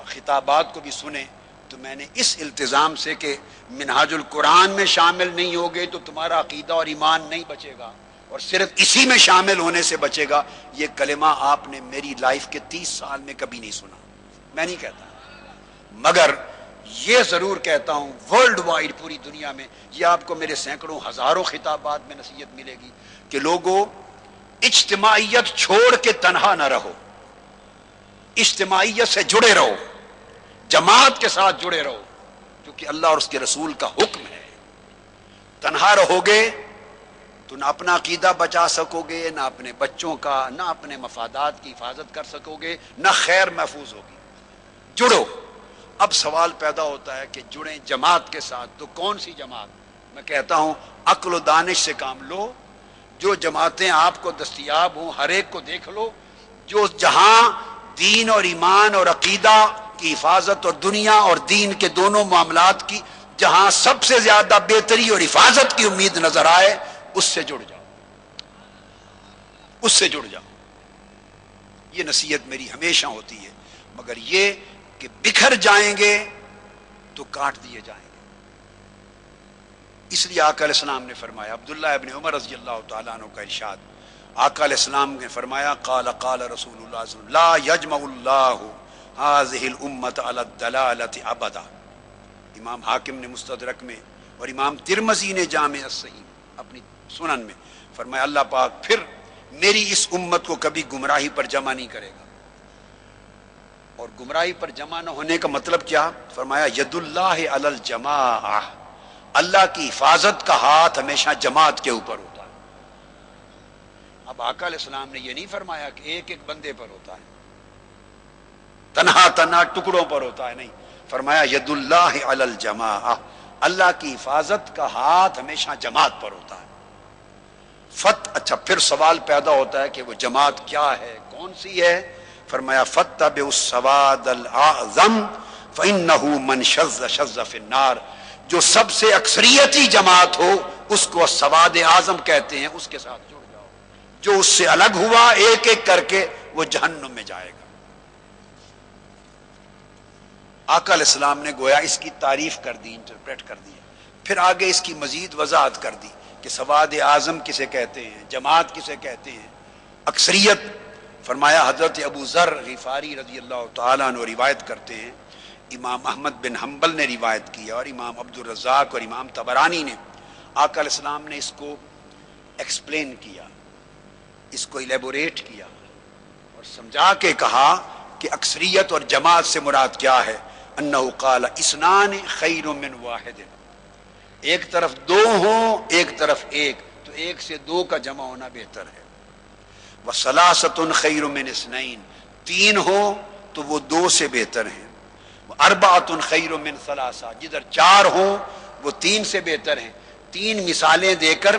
خطابات کو بھی سنیں تو میں نے اس التزام سے کہ منہاج القرآن میں شامل نہیں ہوگے تو تمہارا عقیدہ اور ایمان نہیں بچے گا اور صرف اسی میں شامل ہونے سے بچے گا، یہ کلمہ آپ نے میری لائف کے 30 سال میں کبھی نہیں سنا. میں نہیں کہتا، مگر یہ ضرور کہتا ہوں ورلڈ وائڈ پوری دنیا میں یہ آپ کو میرے سینکڑوں ہزاروں خطابات میں نصیحت ملے گی کہ لوگوں اجتماعیت چھوڑ کے تنہا نہ رہو، اجتماعیت سے جڑے رہو، جماعت کے ساتھ جڑے رہو، کیونکہ اللہ اور اس کے رسول کا حکم ہے. تنہا رہو گے تو نہ اپنا عقیدہ بچا سکو گے، نہ اپنے بچوں کا، نہ اپنے مفادات کی حفاظت کر سکو گے، نہ خیر محفوظ ہوگی. جڑو. اب سوال پیدا ہوتا ہے کہ جڑیں جماعت کے ساتھ، تو کون سی جماعت؟ میں کہتا ہوں عقل و دانش سے کام لو. جو جماعتیں آپ کو دستیاب ہوں ہر ایک کو دیکھ لو، جو جہاں دین اور ایمان اور عقیدہ کی حفاظت اور دنیا اور دین کے دونوں معاملات کی جہاں سب سے زیادہ بہتری اور حفاظت کی امید نظر آئے، اس سے جڑ جاؤ، اس سے جڑ جاؤ. یہ نصیحت میری ہمیشہ ہوتی ہے. مگر یہ کہ بکھر جائیں گے تو کاٹ دیے جائیں گے. اس لیے آقا علیہ السلام نے فرمایا، عبداللہ ابن عمر رضی اللہ تعالیٰ عنہ کا ارشاد، آقا علیہ السلام نے فرمایا قال قال رسول اللہ صلی اللہ علیہ وسلم لا یجمع اللہ هذه الامت علی الضلالۃ ابدا. امام حاکم نے مستدرک میں اور امام ترمذی نے جامع الصحیح اپنی سنن میں فرمایا اللہ پاک پھر میری اس امت کو کبھی گمراہی پر جمع نہیں کرے گا. اور گمراہی پر جمع نہ ہونے کا مطلب کیا؟ فرمایا ید اللہ علی الجماعہ، اللہ کی حفاظت کا ہاتھ ہمیشہ جماعت کے اوپر ہوتا ہے. اب آقا علیہ السلام نے یہ نہیں فرمایا کہ ایک ایک بندے پر ہوتا ہے، تنہا تنہا ٹکڑوں پر ہوتا ہے، نہیں. فرمایا ید اللہ علی الجماعہ، اللہ کی حفاظت کا ہاتھ ہمیشہ جماعت پر ہوتا ہے. اچھا پھر سوال پیدا ہوتا ہے کہ وہ جماعت کیا ہے، کون سی ہے؟ فرمایا فتبع السواد الاعظم فانه من شذ شذ فی النار. جو سب سے اکثریتی جماعت ہو اس کو سواد اعظم کہتے ہیں، اس کے ساتھ جڑ جاؤ. جو اس سے الگ ہوا ایک ایک کر کے وہ جہنم میں جائے گا. آقا علیہ السلام نے گویا اس کی تعریف کر دی، انٹرپریٹ کر دی. پھر آگے اس کی مزید وضاحت کر دی کہ سواد اعظم کسے کہتے ہیں، جماعت کسے کہتے ہیں، اکثریت. فرمایا حضرت ابو ذر غفاری رضی اللہ تعالیٰ عنہ روایت کرتے ہیں، امام احمد بن حنبل نے روایت کیا اور امام عبد الرزاق اور امام طبرانی نے. آقا علیہ السلام نے اس کو ایکسپلین کیا، اس کو ایلیبوریٹ کیا اور سمجھا کے کہا کہ اکثریت اور جماعت سے مراد کیا ہے. انہ قال اثنان خیر من واحد، ایک طرف دو ہوں ایک طرف ایک، تو ایک سے دو کا جمع ہونا بہتر ہے. وثلاثۃ خیر من اثنین، تین ہوں تو وہ دو سے بہتر ہیں. اربعۃ خیر من ثلاثہ، جدھر چار ہوں وہ تین سے بہتر ہیں. تین مثالیں دے کر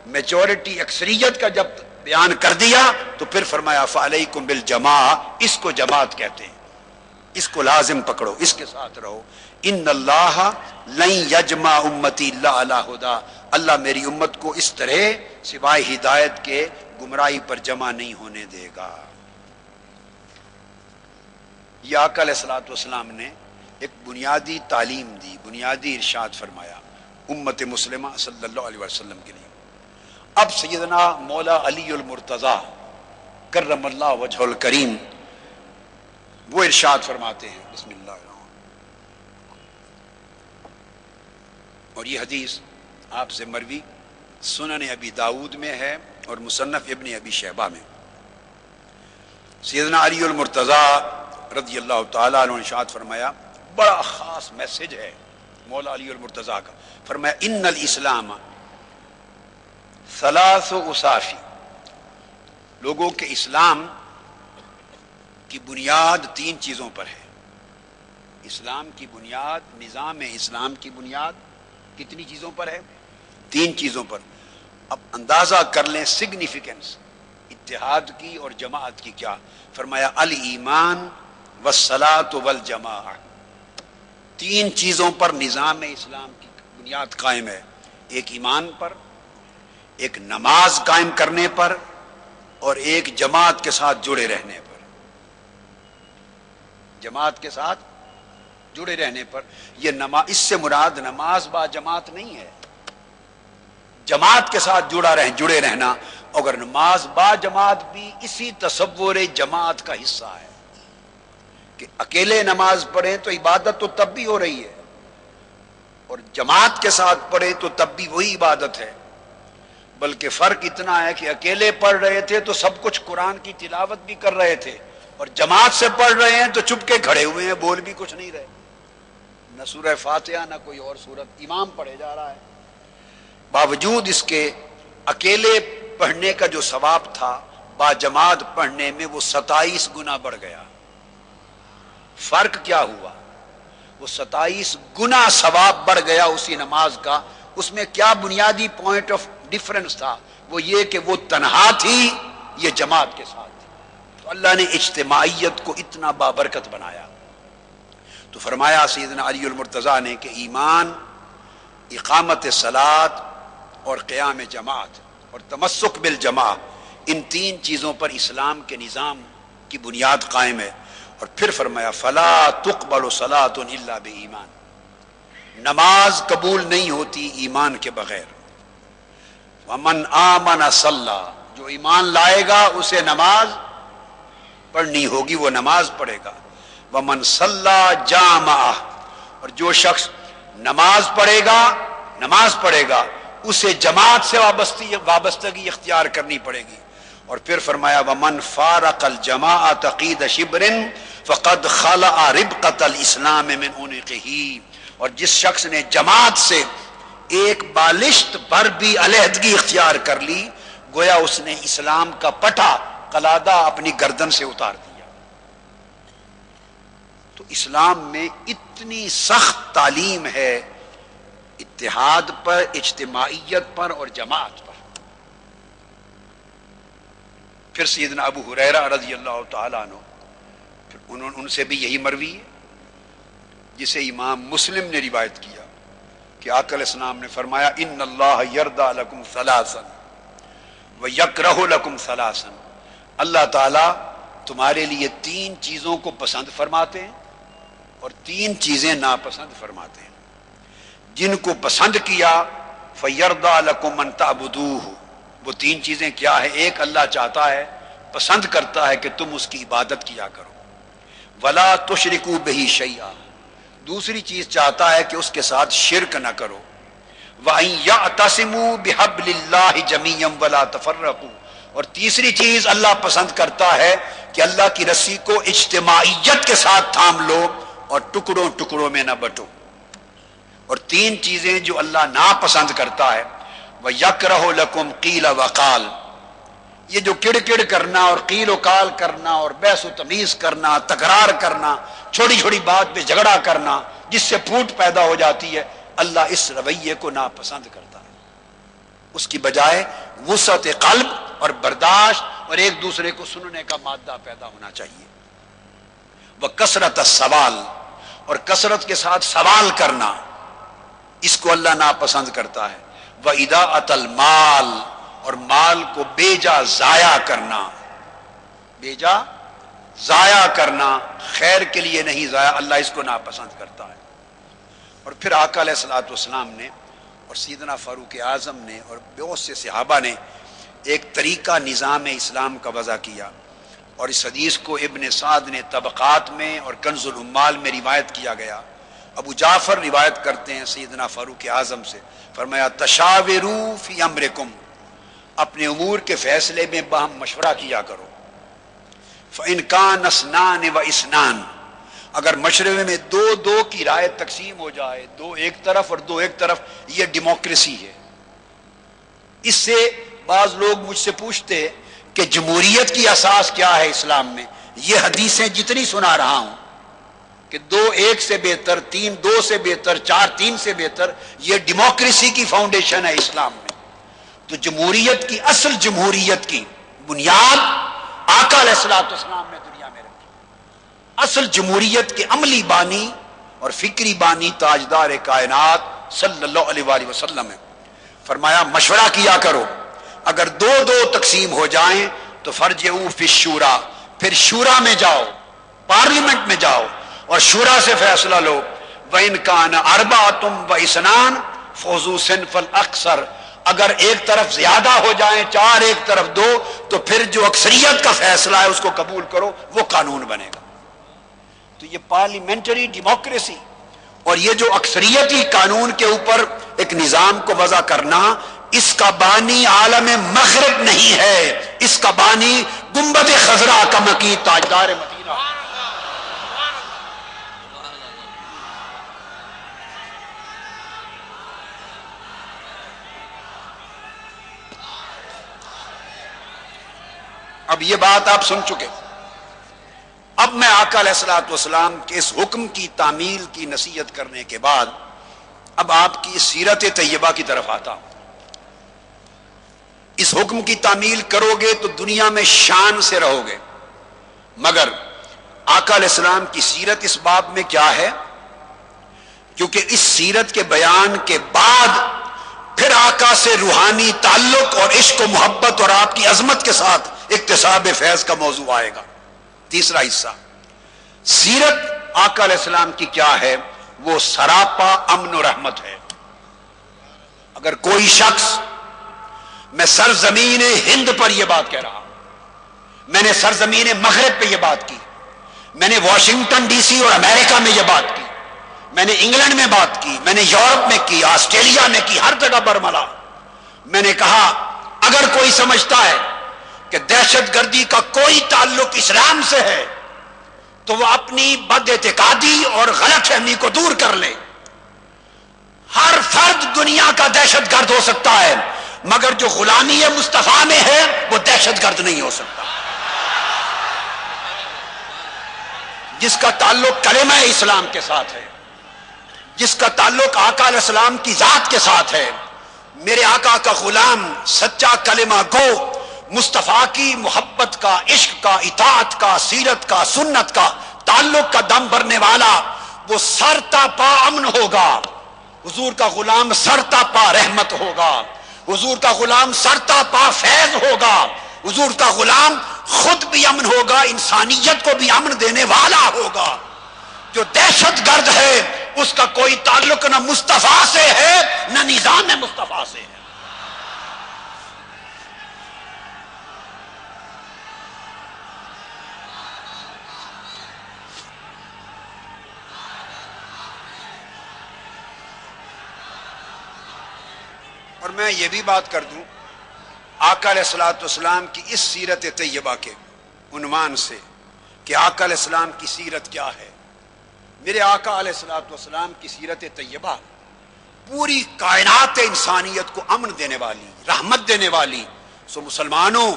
میجورٹی اکثریت کا جب بیان کر دیا تو پھر فرمایا فعلیکم بالجماعہ، اس کو جماعت کہتے ہیں، اس کو لازم پکڑو، اس کے ساتھ رہو. ان اللہ لن یجمع امتی الا علی ھدی، اللہ میری امت کو اس طرح سوائے ہدایت کے گمراہی پر جمع نہیں ہونے دے گا. یہ آقا علیہ الصلوۃ والسلام نے ایک بنیادی تعلیم دی، بنیادی ارشاد فرمایا امت مسلمہ صلی اللہ علیہ وسلم کے لیے. اب سیدنا مولا علی المرتضی کرم اللہ وجہ الکریم وہ ارشاد فرماتے ہیں، بسم اللہ الرحمن. اور یہ حدیث آپ سے مروی سنن ابی داود میں ہے اور مصنف ابن ابی شیبہ میں. سیدنا علی المرتضی رضی اللہ تعالیٰ عنہ نے ارشاد فرمایا، بڑا خاص میسج ہے مولا علی المرتضی کا. فرمایا ان الاسلام ثلاث اصافی، لوگوں کے اسلام کی بنیاد تین چیزوں پر ہے. اسلام کی بنیاد، نظام اسلام کی بنیاد کتنی چیزوں پر ہے؟ تین چیزوں پر. اب اندازہ کر لیں سگنیفیکنس، اتحاد کی اور جماعت کی کیا؟ فرمایا الایمان والصلاۃ والجماعہ، تین چیزوں پر نظام اسلام کی بنیاد قائم ہے، ایک ایمان پر، ایک نماز قائم کرنے پر، اور ایک جماعت کے ساتھ جڑے رہنے پر۔ جماعت کے ساتھ جڑے رہنے پر، یہ اس سے مراد نماز با جماعت نہیں ہے، جماعت کے ساتھ جڑے رہنا، اگر نماز با جماعت بھی اسی تصور جماعت کا حصہ ہے کہ اکیلے نماز پڑھیں تو عبادت تو تب بھی ہو رہی ہے، اور جماعت کے ساتھ پڑھیں تو تب بھی وہی عبادت ہے، بلکہ فرق اتنا ہے کہ اکیلے پڑھ رہے تھے تو سب کچھ قرآن کی تلاوت بھی کر رہے تھے، اور جماعت سے پڑھ رہے ہیں تو چپ کے کھڑے ہوئے ہیں، بول بھی کچھ نہیں رہے، نہ سورہ فاتحہ نہ کوئی اور سورت، امام پڑھے جا رہا ہے۔ باوجود اس کے اکیلے پڑھنے کا جو ثواب تھا با جماعت پڑھنے میں وہ 27 گنا بڑھ گیا۔ فرق کیا ہوا؟ وہ 27 گنا ثواب بڑھ گیا اسی نماز کا۔ اس میں کیا بنیادی پوائنٹ آف ڈیفرنس تھا؟ وہ یہ کہ وہ تنہا تھی، یہ جماعت کے ساتھ تھی، تو اللہ نے اجتماعیت کو اتنا بابرکت بنایا۔ تو فرمایا سیدنا علی المرتضیٰ نے کہ ایمان، اقامت صلاۃ اور قیام جماعت اور تمسک بالجماع، ان تین چیزوں پر اسلام کے نظام کی بنیاد قائم ہے۔ اور پھر فرمایا فلا تقبل صلاۃ الا بایمان، نماز قبول نہیں ہوتی ایمان کے بغیر۔ ومن آمن صلی، جو ایمان لائے گا اسے نماز پڑھنی ہوگی، وہ نماز پڑھے گا۔ ومن صلی جامع، اور جو شخص نماز پڑھے گا اسے جماعت سے وابستگی اختیار کرنی پڑے گی۔ اور پھر فرمایا ومن فارق الجماعۃ قید شبر فقد خلع ربقۃ الاسلام من عنقہ، اور جس شخص نے جماعت سے ایک بالشت پر بھی علیحدگی اختیار کر لی، گویا اس نے اسلام کا پٹا قلادہ اپنی گردن سے اتار دیا۔ تو اسلام میں اتنی سخت تعلیم ہے اتحاد پر، اجتماعیت پر اور جماعت پر۔ پھر سیدنا ابو ہریرہ رضی اللہ تعالیٰ عنہ، پھر ان سے بھی یہی مروی ہے جسے امام مسلم نے روایت کیا کہ آقا علیہ السلام نے فرمایا ان اللہ یرضی لکم ثلاثا ویکرہ لکم ثلاثا، اللہ تعالیٰ تمہارے لیے تین چیزوں کو پسند فرماتے ہیں اور تین چیزیں ناپسند فرماتے ہیں۔ جن کو پسند کیا فیرضی لکم ان تعبدوہ، وہ تین چیزیں کیا ہے؟ ایک، اللہ چاہتا ہے، پسند کرتا ہے کہ تم اس کی عبادت کیا کرو، ولا تشرکوا بہ شیئا، دوسری چیز چاہتا ہے کہ اس کے ساتھ شرک نہ کرو، وَأَن يَعْتَصِمُوا بِحَبْلِ اللَّهِ جَمِيعًا وَلَا تَفَرَّقُوا، اور تیسری چیز اللہ پسند کرتا ہے کہ اللہ کی رسی کو اجتماعیت کے ساتھ تھام لو اور ٹکڑوں ٹکڑوں میں نہ بٹو۔ اور تین چیزیں جو اللہ ناپسند کرتا ہے، وَيَكْرَهُ لَكُمْ قِيلَ وَقَالَ، یہ جو کڑ کڑ کرنا اور قیل و قال کرنا اور بحث و تمیز کرنا، تکرار کرنا، چھوٹی چھوٹی بات پہ جھگڑا کرنا جس سے پھوٹ پیدا ہو جاتی ہے، اللہ اس رویے کو ناپسند کرتا ہے۔ اس کی بجائے وسعت قلب اور برداشت اور ایک دوسرے کو سننے کا مادہ پیدا ہونا چاہیے۔ وَكَثْرَةَ السَّوَالِ، اور کثرت کے ساتھ سوال کرنا، اس کو اللہ ناپسند کرتا ہے۔ وَإِضَاعَةَ الْمَالِ، اور مال کو بے جا ضائع کرنا، بے جا ضائع کرنا، خیر کے لیے نہیں ضائع، اللہ اس کو ناپسند کرتا ہے۔ اور پھر آقا علیہ الصلوۃ والسلام نے اور سیدنا فاروق اعظم نے اور بہت سے صحابہ نے ایک طریقہ نظام اسلام کا وضع کیا، اور اس حدیث کو ابن سعد نے طبقات میں اور کنز العمال میں روایت کیا گیا۔ ابو جعفر روایت کرتے ہیں سیدنا فاروق اعظم سے، فرمایا تشاوروا فی امرکم، اپنے امور کے فیصلے میں باہم مشورہ کیا کرو۔ فإن كان اثنان واثنان، اگر مشورے میں دو دو کی رائے تقسیم ہو جائے، دو ایک طرف اور دو ایک طرف، یہ ڈیموکریسی ہے۔ اس سے بعض لوگ مجھ سے پوچھتے کہ جمہوریت کی اساس کیا ہے اسلام میں؟ یہ حدیثیں جتنی سنا رہا ہوں کہ دو ایک سے بہتر، تین دو سے بہتر، چار تین سے بہتر، یہ ڈیموکریسی کی فاؤنڈیشن ہے اسلام میں۔ تو جمہوریت کی، اصل جمہوریت کی بنیاد آقا علیہ الصلوۃ والسلام نے دنیا میں رکھی. اصل جمہوریت کے عملی بانی اور فکری بانی تاجدار کائنات صلی اللہ علیہ وآلہ وسلم ہے. فرمایا مشورہ کیا کرو، اگر دو تقسیم ہو جائیں تو فرجعوا فی الشورى، پھر شورا میں جاؤ، پارلیمنٹ میں جاؤ اور شورا سے فیصلہ لو. وَإِنْ كَانَ أَرْبَعَةٌ وَإِثْنَانَ فَوْزُوا صِنْفَ الْأَكْثَرِ، اگر ایک طرف زیادہ ہو جائیں 4 ایک طرف 2 تو پھر جو اکثریت کا فیصلہ ہے اس کو قبول کرو، وہ قانون بنے گا. تو یہ پارلیمنٹری ڈیموکریسی اور یہ جو اکثریتی قانون کے اوپر ایک نظام کو وضع کرنا، اس کا بانی عالم مغرب نہیں ہے، اس کا بانی گنبد خضرا کا مکی تاجدار مدینہ. اب یہ بات آپ سن چکے. اب میں آقا علیہ الصلوۃ والسلام کے اس حکم کی تعمیل کی نصیحت کرنے کے بعد اب آپ کی سیرت طیبہ کی طرف آتا ہوں. اس حکم کی تعمیل کرو گے تو دنیا میں شان سے رہو گے، مگر آقا علیہ السلام کی سیرت اس باب میں کیا ہے؟ کیونکہ اس سیرت کے بیان کے بعد پھر آقا سے روحانی تعلق اور عشق و محبت اور آپ کی عظمت کے ساتھ اکتساب فیض کا موضوع آئے گا. تیسرا حصہ سیرت آقا علیہ السلام کی کیا ہے؟ وہ سراپا امن و رحمت ہے. اگر کوئی شخص، میں سرزمین ہند پر یہ بات کہہ رہا ہوں، میں نے سرزمین مغرب پہ یہ بات کی، میں نے واشنگٹن ڈی سی اور امریکہ میں یہ بات کی، میں نے انگلینڈ میں بات کی، میں نے یورپ میں کی، آسٹریلیا میں کی، ہر جگہ برملا. میں نے کہا اگر کوئی سمجھتا ہے کہ دہشت گردی کا کوئی تعلق اسلام سے ہے تو وہ اپنی بد اعتقادی اور غلط فہمی کو دور کر لے. ہر فرد دنیا کا دہشت گرد ہو سکتا ہے، مگر جو غلامی مصطفیٰ میں ہے وہ دہشت گرد نہیں ہو سکتا. جس کا تعلق کلمہ اسلام کے ساتھ ہے، جس کا تعلق آقا علیہ السلام کی ذات کے ساتھ ہے، میرے آقا کا غلام، سچا کلمہ گو، مصطفیٰ کی محبت کا، عشق کا، اطاعت کا، سیرت کا، سنت کا تعلق کا دم بھرنے والا، وہ سرتا پا امن ہوگا. حضور کا غلام سرتا پا رحمت ہوگا، حضور کا غلام سرتا پا فیض ہوگا، حضور کا غلام خود بھی امن ہوگا، انسانیت کو بھی امن دینے والا ہوگا. جو دہشت گرد ہے اس کا کوئی تعلق نہ مصطفیٰ سے ہے نہ نظام مصطفیٰ سے ہے. اور میں یہ بھی بات کر دوں آقا علیہ الصلوۃ والسلام کی اس سیرت طیبہ کے عنوان سے کہ آقا علیہ السلام کی سیرت کیا ہے. میرے آقا علیہ الصلوۃ والسلام کی سیرت طیبہ پوری کائنات انسانیت کو امن دینے والی، رحمت دینے والی. سو مسلمانوں،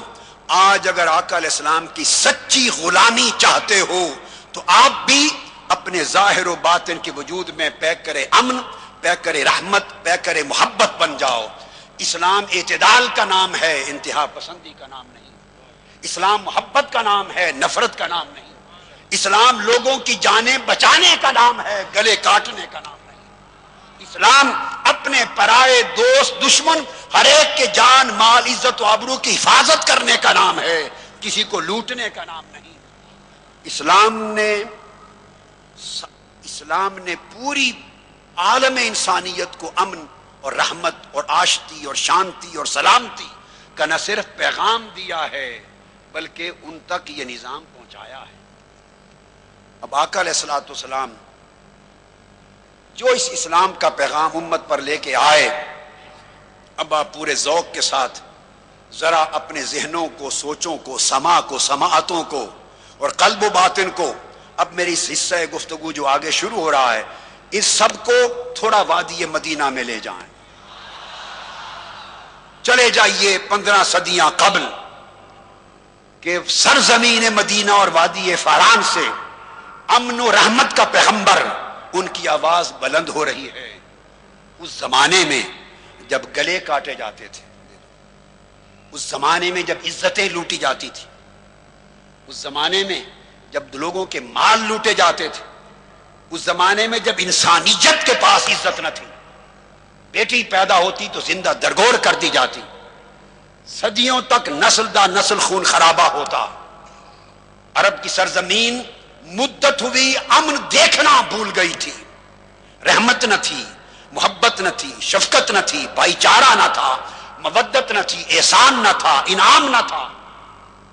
آج اگر آقا علیہ السلام کی سچی غلامی چاہتے ہو تو آپ بھی اپنے ظاہر و باطن کے وجود میں پیک کرے امن، پیک کرے رحمت، پیک کرے محبت بن جاؤ. اسلام اعتدال کا نام ہے، انتہا پسندی کا نام نہیں. اسلام محبت کا نام ہے، نفرت کا نام نہیں. اسلام لوگوں کی جانیں بچانے کا نام ہے، گلے کاٹنے کا نام نہیں. اسلام اپنے پرائے، دوست، دشمن، ہر ایک کے جان، مال، عزت و آبرو کی حفاظت کرنے کا نام ہے، کسی کو لوٹنے کا نام نہیں. اسلام نے پوری عالم انسانیت کو امن اور رحمت اور آشتی اور شانتی اور سلامتی کا نہ صرف پیغام دیا ہے بلکہ ان تک یہ نظام پہنچایا ہے. اب آقا علیہ الصلوۃ والسلام جو اس اسلام کا پیغام امت پر لے کے آئے، اب آپ پورے ذوق کے ساتھ ذرا اپنے ذہنوں کو، سوچوں کو، سماع کو، سماعتوں کو اور قلب و باطن کو، اب میری اس حصہ گفتگو جو آگے شروع ہو رہا ہے، اس سب کو تھوڑا وادی مدینہ میں لے جائیں. چلے جائیے 15 صدیاں قبل کہ سرزمین مدینہ اور وادی فاران سے امن و رحمت کا پیغمبر، ان کی آواز بلند ہو رہی ہے. اس زمانے میں جب گلے کاٹے جاتے تھے، اس زمانے میں جب عزتیں لوٹی جاتی تھی، اس زمانے میں جب لوگوں کے مال لوٹے جاتے تھے، اس زمانے میں جب انسانیت کے پاس عزت نہ تھی، بیٹی پیدا ہوتی تو زندہ درگور کر دی جاتی، صدیوں تک نسل دا نسل خون خرابہ ہوتا، عرب کی سرزمین مدت ہوئی امن دیکھنا بھول گئی تھی، رحمت نہ تھی، محبت نہ تھی، شفقت نہ تھی، بھائی چارہ نہ تھا، مودت نہ تھی، احسان نہ تھا، انعام نہ تھا۔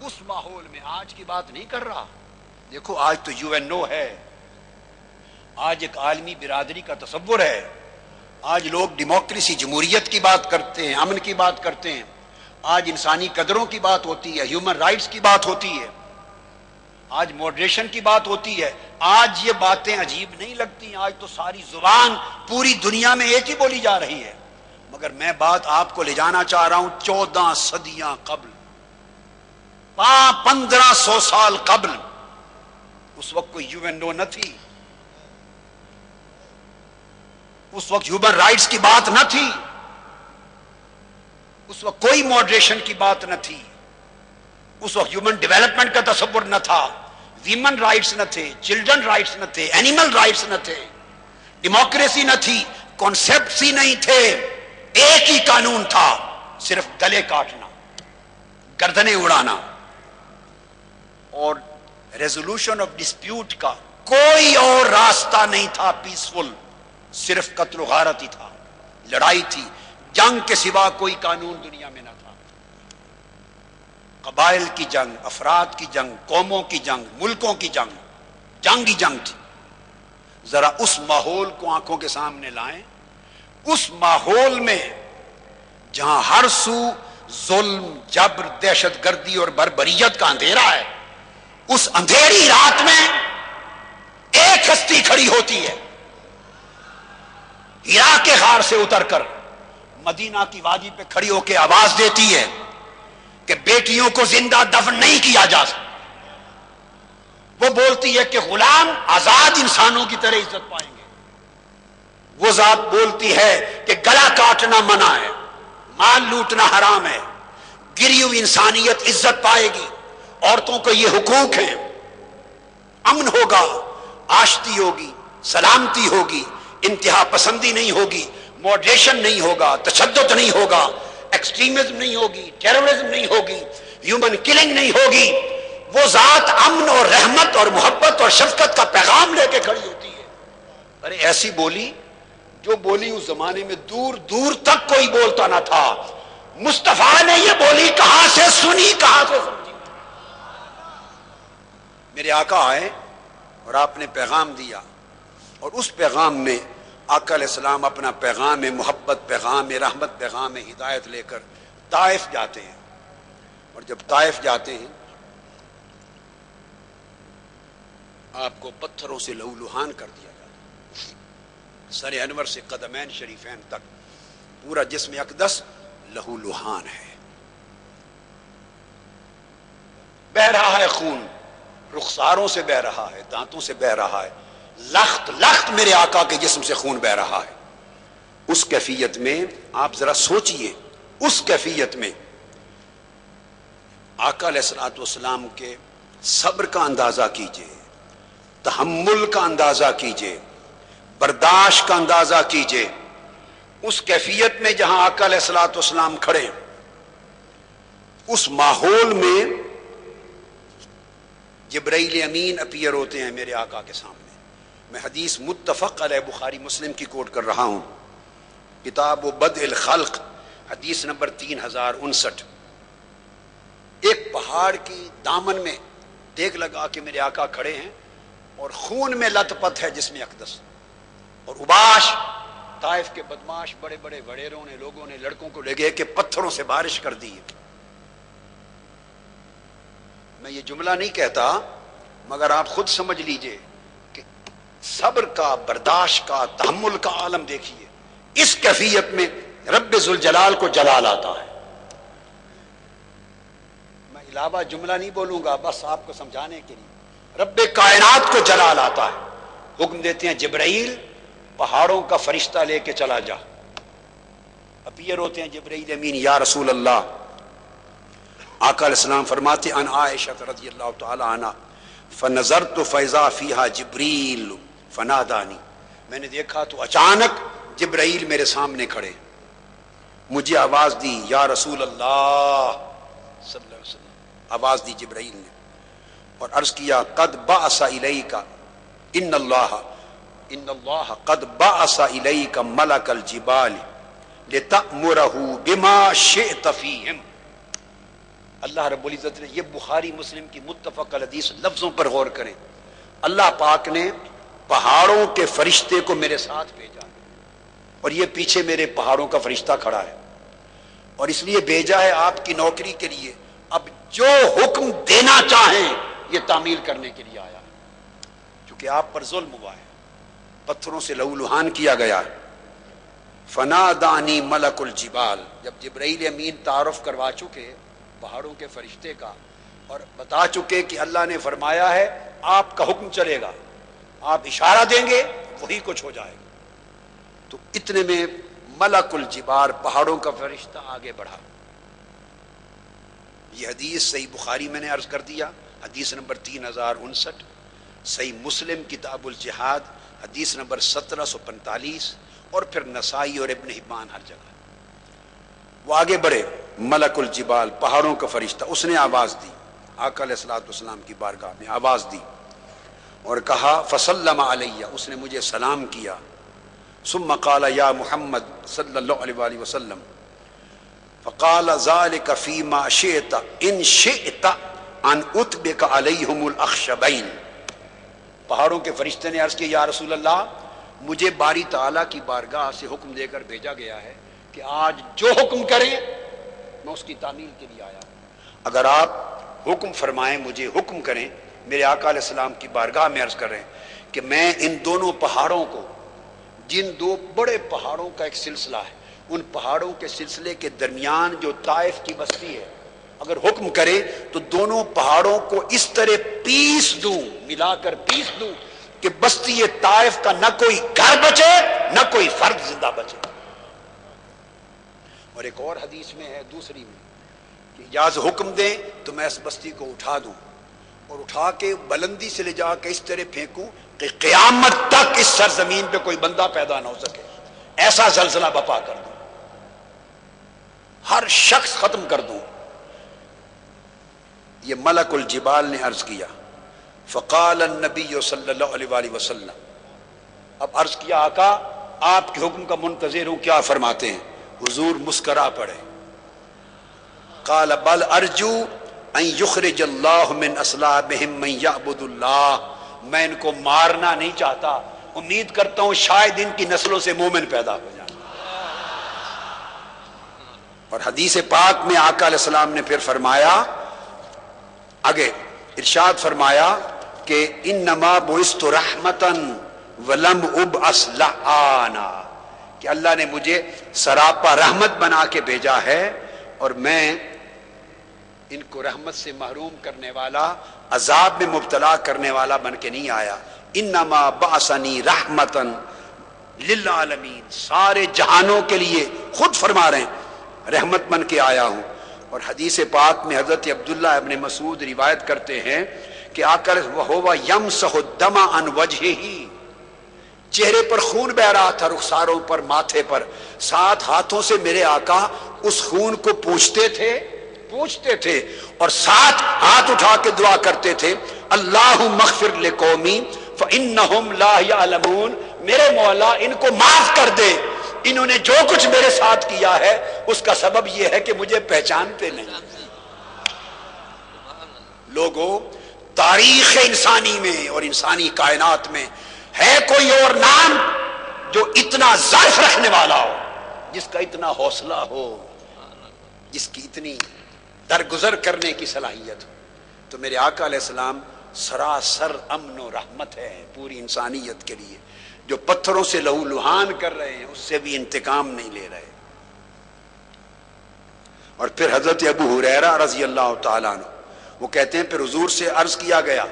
اس ماحول میں آج کی بات نہیں کر رہا، دیکھو آج تو یو این او ہے، آج ایک عالمی برادری کا تصور ہے، آج لوگ ڈیموکریسی جمہوریت کی بات کرتے ہیں، امن کی بات کرتے ہیں، آج انسانی قدروں کی بات ہوتی ہے، ہیومن رائٹس کی بات ہوتی ہے، آج ماڈریشن کی بات ہوتی ہے۔ آج یہ باتیں عجیب نہیں لگتی، آج تو ساری زبان پوری دنیا میں ایک ہی بولی جا رہی ہے، مگر میں بات آپ کو لے جانا چاہ رہا ہوں 14 صدیاں قبل، 1500 سال قبل۔ اس وقت کوئی یو این او نہ تھی، اس وقت ہیومن رائٹس کی بات نہ تھی، اس وقت کوئی ماڈریشن کی بات نہ تھی، اس وقت ہیومن ڈیولپمنٹ کا تصور نہ تھا، ویمن رائٹس نہ تھے، چلڈرن رائٹس نہ تھے، اینیمل رائٹس نہ تھے، ڈیموکریسی نہ تھی، کانسیپٹس ہی نہیں تھے، ایک ہی قانون تھا، صرف گلے کاٹنا، گردنیں اڑانا، اور ریزولوشن آف ڈسپیوٹ کا کوئی اور راستہ نہیں تھا پیسفل، صرف قتل و غارت ہی تھا، لڑائی تھی، جنگ کے سوا کوئی قانون دنیا میں نہ تھا، قبائل کی جنگ، افراد کی جنگ، قوموں کی جنگ، ملکوں کی جنگ، جنگ ہی جنگ تھی۔ ذرا اس ماحول کو آنکھوں کے سامنے لائیں، اس ماحول میں جہاں ہر سو ظلم، جبر، دہشت گردی اور بربریت کا اندھیرا ہے، اس اندھیری رات میں ایک ہستی کھڑی ہوتی ہے، ہرا کے غار سے اتر کر مدینہ کی وادی پہ کھڑی ہو کے آواز دیتی ہے کہ بیٹیوں کو زندہ دفن نہیں کیا جا سکتا۔ وہ بولتی ہے کہ غلام آزاد انسانوں کی طرح عزت پائیں گے، وہ ذات بولتی ہے کہ گلا کاٹنا منع ہے، مال لوٹنا حرام ہے، گری ہوئی انسانیت عزت پائے گی، عورتوں کو یہ حقوق ہیں، امن ہوگا، آشتی ہوگی، سلامتی ہوگی، انتہا پسندی نہیں ہوگی، ماڈریشن نہیں ہوگا، تشدد نہیں ہوگا، ایکسٹریمزم نہیں ہوگی، ٹیررزم نہیں ہوگی، ہیومن کلنگ نہیں ہوگی۔ وہ ذات امن اور رحمت اور محبت اور شفقت کا پیغام لے کے کھڑی ہوتی ہے۔ ارے ایسی بولی جو بولی اس زمانے میں دور دور تک کوئی بولتا نہ تھا، مصطفیٰ نے یہ بولی کہاں سے سنی، کہاں سے سمجھی؟ میرے آقا آئے اور آپ نے پیغام دیا، اور اس پیغام میں آقا علیہ السلام اپنا پیغام محبت، پیغام رحمت، پیغام ہدایت لے کر طائف جاتے ہیں، اور جب طائف جاتے ہیں آپ کو پتھروں سے لہو لہان کر دیا جاتا ہے، سر انور سے قدمین شریفین تک پورا جسم اقدس لہو لہان ہے، بہ رہا ہے خون، رخساروں سے بہ رہا ہے، دانتوں سے بہ رہا ہے، لخت لخت میرے آقا کے جسم سے خون بہ رہا ہے۔ اس کیفیت میں آپ ذرا سوچئے، اس کیفیت میں آقا علیہ الصلوۃ والسلام کے صبر کا اندازہ کیجئے، تحمل کا اندازہ کیجئے، برداشت کا اندازہ کیجئے۔ اس کیفیت میں جہاں آقا علیہ الصلوۃ والسلام کھڑے، اس ماحول میں جبرائیل امین اپیئر ہوتے ہیں میرے آقا کے سامنے۔ میں حدیث متفق علیہ بخاری مسلم کی کوٹ کر رہا ہوں، کتاب و بدء الخلق، حدیث نمبر 3059۔ ایک پہاڑ کی دامن میں دیگ لگا کے میرے آقا کھڑے ہیں، اور خون میں لت پت ہے جسم اقدس، اور اباش طائف کے بدماش بڑے بڑے وڈیروں نے، لوگوں نے لڑکوں کو لے گئے کہ پتھروں سے بارش کر دی۔ میں یہ جملہ نہیں کہتا، مگر آپ خود سمجھ لیجئے کہ صبر کا، برداشت کا، تحمل کا عالم دیکھیے۔ اس کیفیت میں رب ذوالجلال کو جلال آتا ہے۔ میں علاوہ جملہ نہیں بولوں گا، بس آپ کو سمجھانے کے لیے، رب کائنات کو جلال آتا ہے، حکم دیتے ہیں جبرائیل پہاڑوں کا فرشتہ لے کے چلا جا۔ اپیئر ہوتے ہیں جبرائیل امین، یا رسول اللہ آقا علیہ السلام فرماتے ان عائشہ رضی اللہ تعالی عنہ فنظرت فاذا فیہا جبریل فنادانی، میں نے دیکھا تو اچانک جبرائیل میرے سامنے کھڑے، مجھے آواز دی یا رسول اللہ صلی اللہ علیہ وسلم، آواز دی جبرائیل نے اور عرض کیا قد بعث الیک ان اللہ قد بعث الیک ملک الجبال لتأمرہ بما شئت فیہم۔ اللہ رب العزت نے، یہ بخاری مسلم کی متفق الحدیث لفظوں پر غور کریں، اللہ پاک نے پہاڑوں کے فرشتے کو میرے ساتھ بھیجا اور یہ پیچھے میرے پہاڑوں کا فرشتہ کھڑا ہے، اور اس لیے بھیجا ہے آپ کی نوکری کے لیے، اب جو حکم دینا چاہیں یہ تعمیل کرنے کے لیے آیا ہے، چونکہ آپ پر ظلم ہوا ہے، پتھروں سے لہو لہان کیا گیا ہے۔ فنادانی ملک الجبال، جب جبرائیل امین تعارف کروا چکے پہاڑوں کے فرشتے کا اور بتا چکے کہ اللہ نے فرمایا ہے آپ کا حکم چلے گا، آپ اشارہ دیں گے وہی کچھ ہو جائے گا، تو اتنے میں ملک الجبال پہاڑوں کا فرشتہ آگے بڑھا۔ یہ حدیث صحیح بخاری میں نے عرض کر دیا، حدیث نمبر 3059، صحیح مسلم کتاب الجہاد حدیث نمبر 1745، اور پھر نسائی اور ابن حبان ہر جگہ۔ وہ آگے بڑھے، ملک الجبال پہاڑوں کا فرشتہ، اس نے آواز دی، آقا علیہ الصلوۃ والسلام کی بارگاہ میں آواز دی اور کہا فسلم علیہ، اس نے مجھے سلام کیا، ثم قال یا محمد صلی اللہ علیہ وآلہ وسلم، فقال ذلك فيما شئت ان شئت ان اتبک علیہم الاخشبین۔ پہاڑوں کے فرشتے نے عرض کیا یا رسول اللہ، مجھے باری تعالیٰ کی بارگاہ سے حکم دے کر بھیجا گیا ہے کہ آج جو حکم کریں میں اس کی تعمیل کے لیے آیا ہوں، اگر آپ حکم فرمائیں، مجھے حکم کریں، میرے آقا علیہ السلام کی بارگاہ میں عرض کر رہے ہیں کہ میں ان دونوں پہاڑوں کو، جن دو بڑے پہاڑوں کا ایک سلسلہ ہے، ان پہاڑوں کے سلسلے کے درمیان جو طائف کی بستی ہے، اگر حکم کرے تو دونوں پہاڑوں کو اس طرح پیس دوں، ملا کر پیس دوں کہ بستی طائف کا نہ کوئی گھر بچے نہ کوئی فرد زندہ بچے۔ اور ایک اور حدیث میں ہے، دوسری میں، کہ اجاز حکم دیں تو میں اس بستی کو اٹھا دوں اور اٹھا کے بلندی سے لے جا کے اس طرح پھینکوں کہ قیامت تک اس سرزمین پہ کوئی بندہ پیدا نہ ہو سکے، ایسا زلزلہ بپا کر دوں، ہر شخص ختم کر دوں۔ یہ ملک الجبال نے عرض کیا، فقال النبی صلی اللہ علیہ وآلہ وسلم، اب عرض کیا آقا آپ کے حکم کا منتظر ہوں، کیا فرماتے ہیں؟ حضور مسکرا پڑے، قال بل ارجو ان یخرج اللہ من اصلابہم من یعبد اللہ، میں ان کو مارنا نہیں چاہتا، امید کرتا ہوں شاید ان کی نسلوں سے مومن پیدا ہو جائیں۔ اور حدیث پاک میں آقا علیہ السلام نے پھر فرمایا، آگے ارشاد فرمایا کہ انما بعثت رحمتا ولم ابعث لعانا، کہ اللہ نے مجھے سراپا رحمت بنا کے بھیجا ہے اور میں ان کو رحمت سے محروم کرنے والا، عذاب میں مبتلا کرنے والا بن کے نہیں آیا۔ انما بعثنی رحمتا للعالمین، سارے جہانوں کے لیے، خود فرما رہے ہیں رحمت بن کے آیا ہوں۔ اور حدیث پاک میں حضرت عبداللہ ابن مسعود روایت کرتے ہیں کہ آقا وَهُوَ يَمْسَحُ الدَّمَ عَنْ وَجْهِهِ، چہرے پر خون بہ رہا تھا، رخساروں پر، ماتھے پر، ساتھ ہاتھوں سے میرے آقا اس خون کو پوچھتے تھے اور ساتھ ہاتھ اٹھا کے دعا کرتے تھے، اللہم اغفر لقومی فإنہم لا یعلمون، میرے مولا ان کو معاف کر دے، انہوں نے جو کچھ میرے ساتھ کیا ہے اس کا سبب یہ ہے کہ مجھے پہچانتے نہیں۔ لوگوں، تاریخ انسانی میں اور انسانی کائنات میں ہے کوئی اور نام جو اتنا ظرف رکھنے والا ہو، جس کا اتنا حوصلہ ہو، جس کی اتنی درگزر کرنے کی صلاحیت ہو؟ تو میرے آقا علیہ السلام سراسر امن و رحمت ہے پوری انسانیت کے لیے، جو پتھروں سے لہو لہان کر رہے ہیں اس سے بھی انتقام نہیں لے رہے۔ اور پھر حضرت ابو ہریرہ رضی اللہ تعالیٰ عنہ وہ کہتے ہیں پھر حضور سے عرض کیا گیا،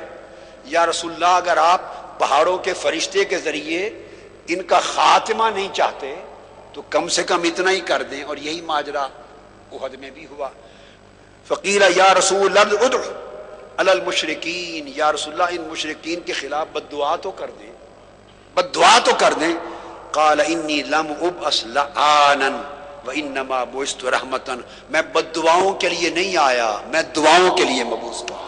یا رسول اللہ اگر آپ پہاڑوں کے فرشتے کے ذریعے ان کا خاتمہ نہیں چاہتے تو کم سے کم اتنا ہی کر دیں، اور یہی ماجرا احد میں بھی ہوا۔ فقیل یا رسول اللہ ادعو علی المشرکین، یا رسول اللہ ان مشرکین کے خلاف بد دعا تو کر دیں، بد دعا تو کر دیں۔ قال انی لم ابعث لعانا وانما بعثت رحمتا، میں بد دعاؤں کے لیے نہیں آیا، میں دعاؤں کے لیے مبعوث ہوا۔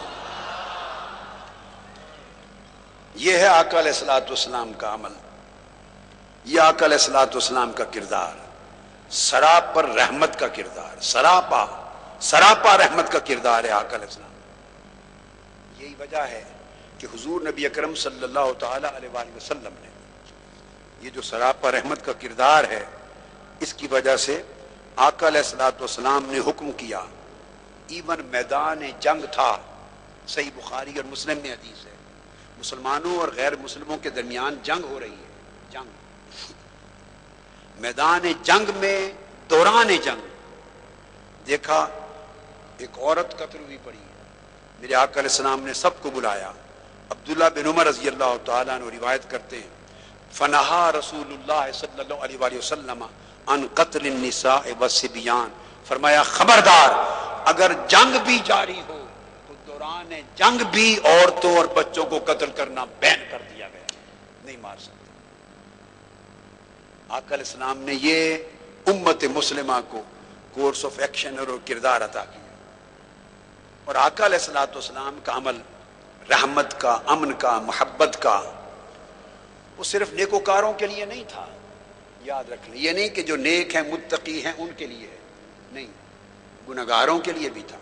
یہ ہے آقا علیہ الصلوۃ والسلام کا عمل، یہ آقا علیہ الصلوۃ والسلام کا کردار، سراپر رحمت کا کردار، سراپا رحمت کا کردار ہے آقا علیہ السلام۔ یہی وجہ ہے کہ حضور نبی اکرم صلی اللہ تعالی علیہ وآلہ وسلم نے یہ جو سراپا رحمت کا کردار ہے، اس کی وجہ سے آقا علیہ الصلوۃ والسلام نے حکم کیا، ایون میدان جنگ تھا، صحیح بخاری اور مسلم میں حدیث ہے، مسلمانوں اور غیر مسلموں کے درمیان جنگ ہو رہی ہے، جنگ، میدان جنگ میں دوران جنگ دیکھا ایک عورت قتل ہوئی پڑی ہے، میرے آقا علیہ السلام نے سب کو بلایا۔ عبداللہ بن عمر رضی اللہ تعالیٰ عنہ روایت کرتے ہیں، فنہا رسول اللہ صلی اللہ علیہ وآلہ وسلم عن قتل النساء والصبیان، فرمایا خبردار اگر جنگ بھی جاری ہو تو دوران جنگ بھی عورتوں اور بچوں کو قتل کرنا بین کر دیا گیا، نہیں مار سکتے۔ آقا علیہ السلام نے یہ امت مسلمہ کو کورس آف ایکشن اور کردار عطا کیا، اور آقا علیہ الصلوۃ والسلام کا عمل رحمت کا، امن کا، محبت کا، وہ صرف نیکوکاروں کے لیے نہیں تھا، یاد رکھ لیں، یہ نہیں کہ جو نیک ہیں متقی ہیں ان کے لیے ہے، نہیں، گنہگاروں کے لیے بھی تھا۔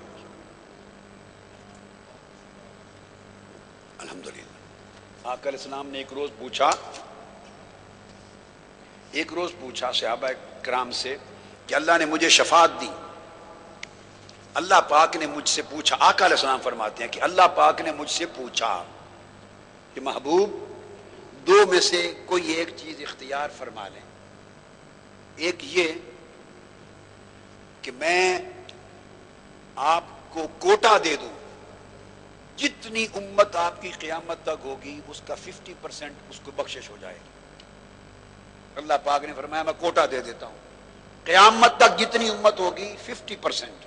الحمدللہ آقا علیہ السلام نے ایک روز پوچھا صحابہ کرام سے کہ اللہ نے مجھے شفاعت دی، اللہ پاک نے مجھ سے پوچھا، آقا علیہ السلام فرماتے ہیں کہ اللہ پاک نے مجھ سے پوچھا کہ محبوب دو میں سے کوئی ایک چیز اختیار فرما لیں، ایک یہ کہ میں آپ کو کوٹا دے دوں، جتنی امت آپ کی قیامت تک ہوگی اس کا 50% اس کو بخشش ہو جائے گی۔ اللہ پاک نے فرمایا میں کوٹا دے دیتا ہوں، قیامت تک جتنی امت ہوگی 50%،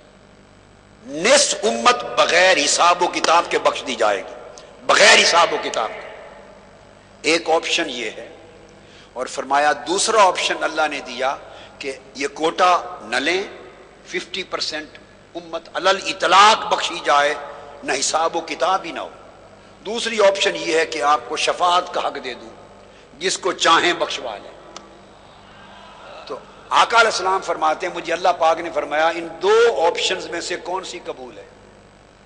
نصف امت بغیر حساب و کتاب کے بخش دی جائے گی، بغیر حساب و کتاب کے۔ ایک آپشن یہ ہے، اور فرمایا دوسرا آپشن اللہ نے دیا کہ یہ کوٹا نہ لیں، 50% امت علل اطلاق بخشی جائے، نہ حساب و کتاب ہی نہ ہو۔ دوسری آپشن یہ ہے کہ آپ کو شفاعت کا حق دے دوں، جس کو چاہیں بخشوا لیں۔ تو آقا علیہ السلام فرماتے ہیں مجھے اللہ پاک نے فرمایا ان دو آپشنز میں سے کون سی قبول ہے؟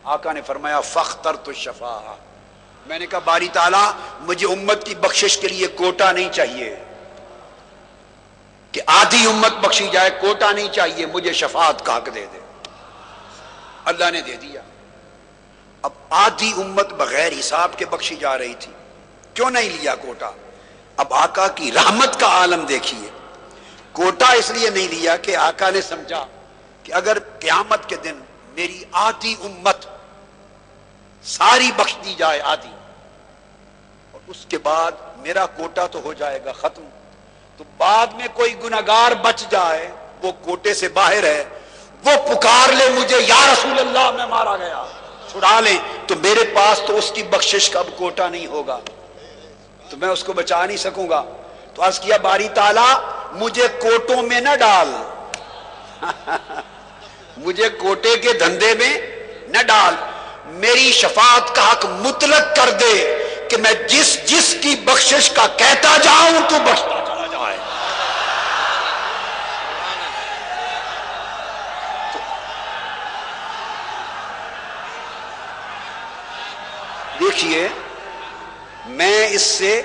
آقا نے فرمایا فاخترت الشفاعہ، میں نے کہا باری تعالیٰ مجھے امت کی بخشش کے لیے کوٹا نہیں چاہیے کہ آدھی امت بخشی جائے، کوٹا نہیں چاہیے، مجھے شفاعت کا حق دے دے۔ اللہ نے دے دیا۔ اب آدھی امت بغیر حساب کے بخشی جا رہی تھی، کیوں نہیں لیا کوٹا؟ اب آقا کی رحمت کا عالم دیکھیے، کوٹا اس لیے نہیں لیا کہ آقا نے سمجھا کہ اگر قیامت کے دن میری آدھی امت ساری بخش دی جائے، آدھی، اور اس کے بعد میرا کوٹا تو ہو جائے گا ختم، تو بعد میں کوئی گناہگار بچ جائے، وہ کوٹے سے باہر ہے، وہ پکار لے مجھے یا رسول اللہ میں مارا گیا، چھڑا لیں، تو میرے پاس تو اس کی بخشش کا اب کوٹا نہیں ہوگا، تو میں اس کو بچا نہیں سکوں گا۔ تو عرض کیا باری تعالیٰ مجھے کوٹوں میں نہ ڈال، مجھے کوٹے کے دھندے میں نہ ڈال، میری شفاعت کا حق مطلق کر دے کہ میں جس جس کی بخشش کا کہتا جاؤں تو بخشتا چلا جائے۔ دیکھیے میں اس سے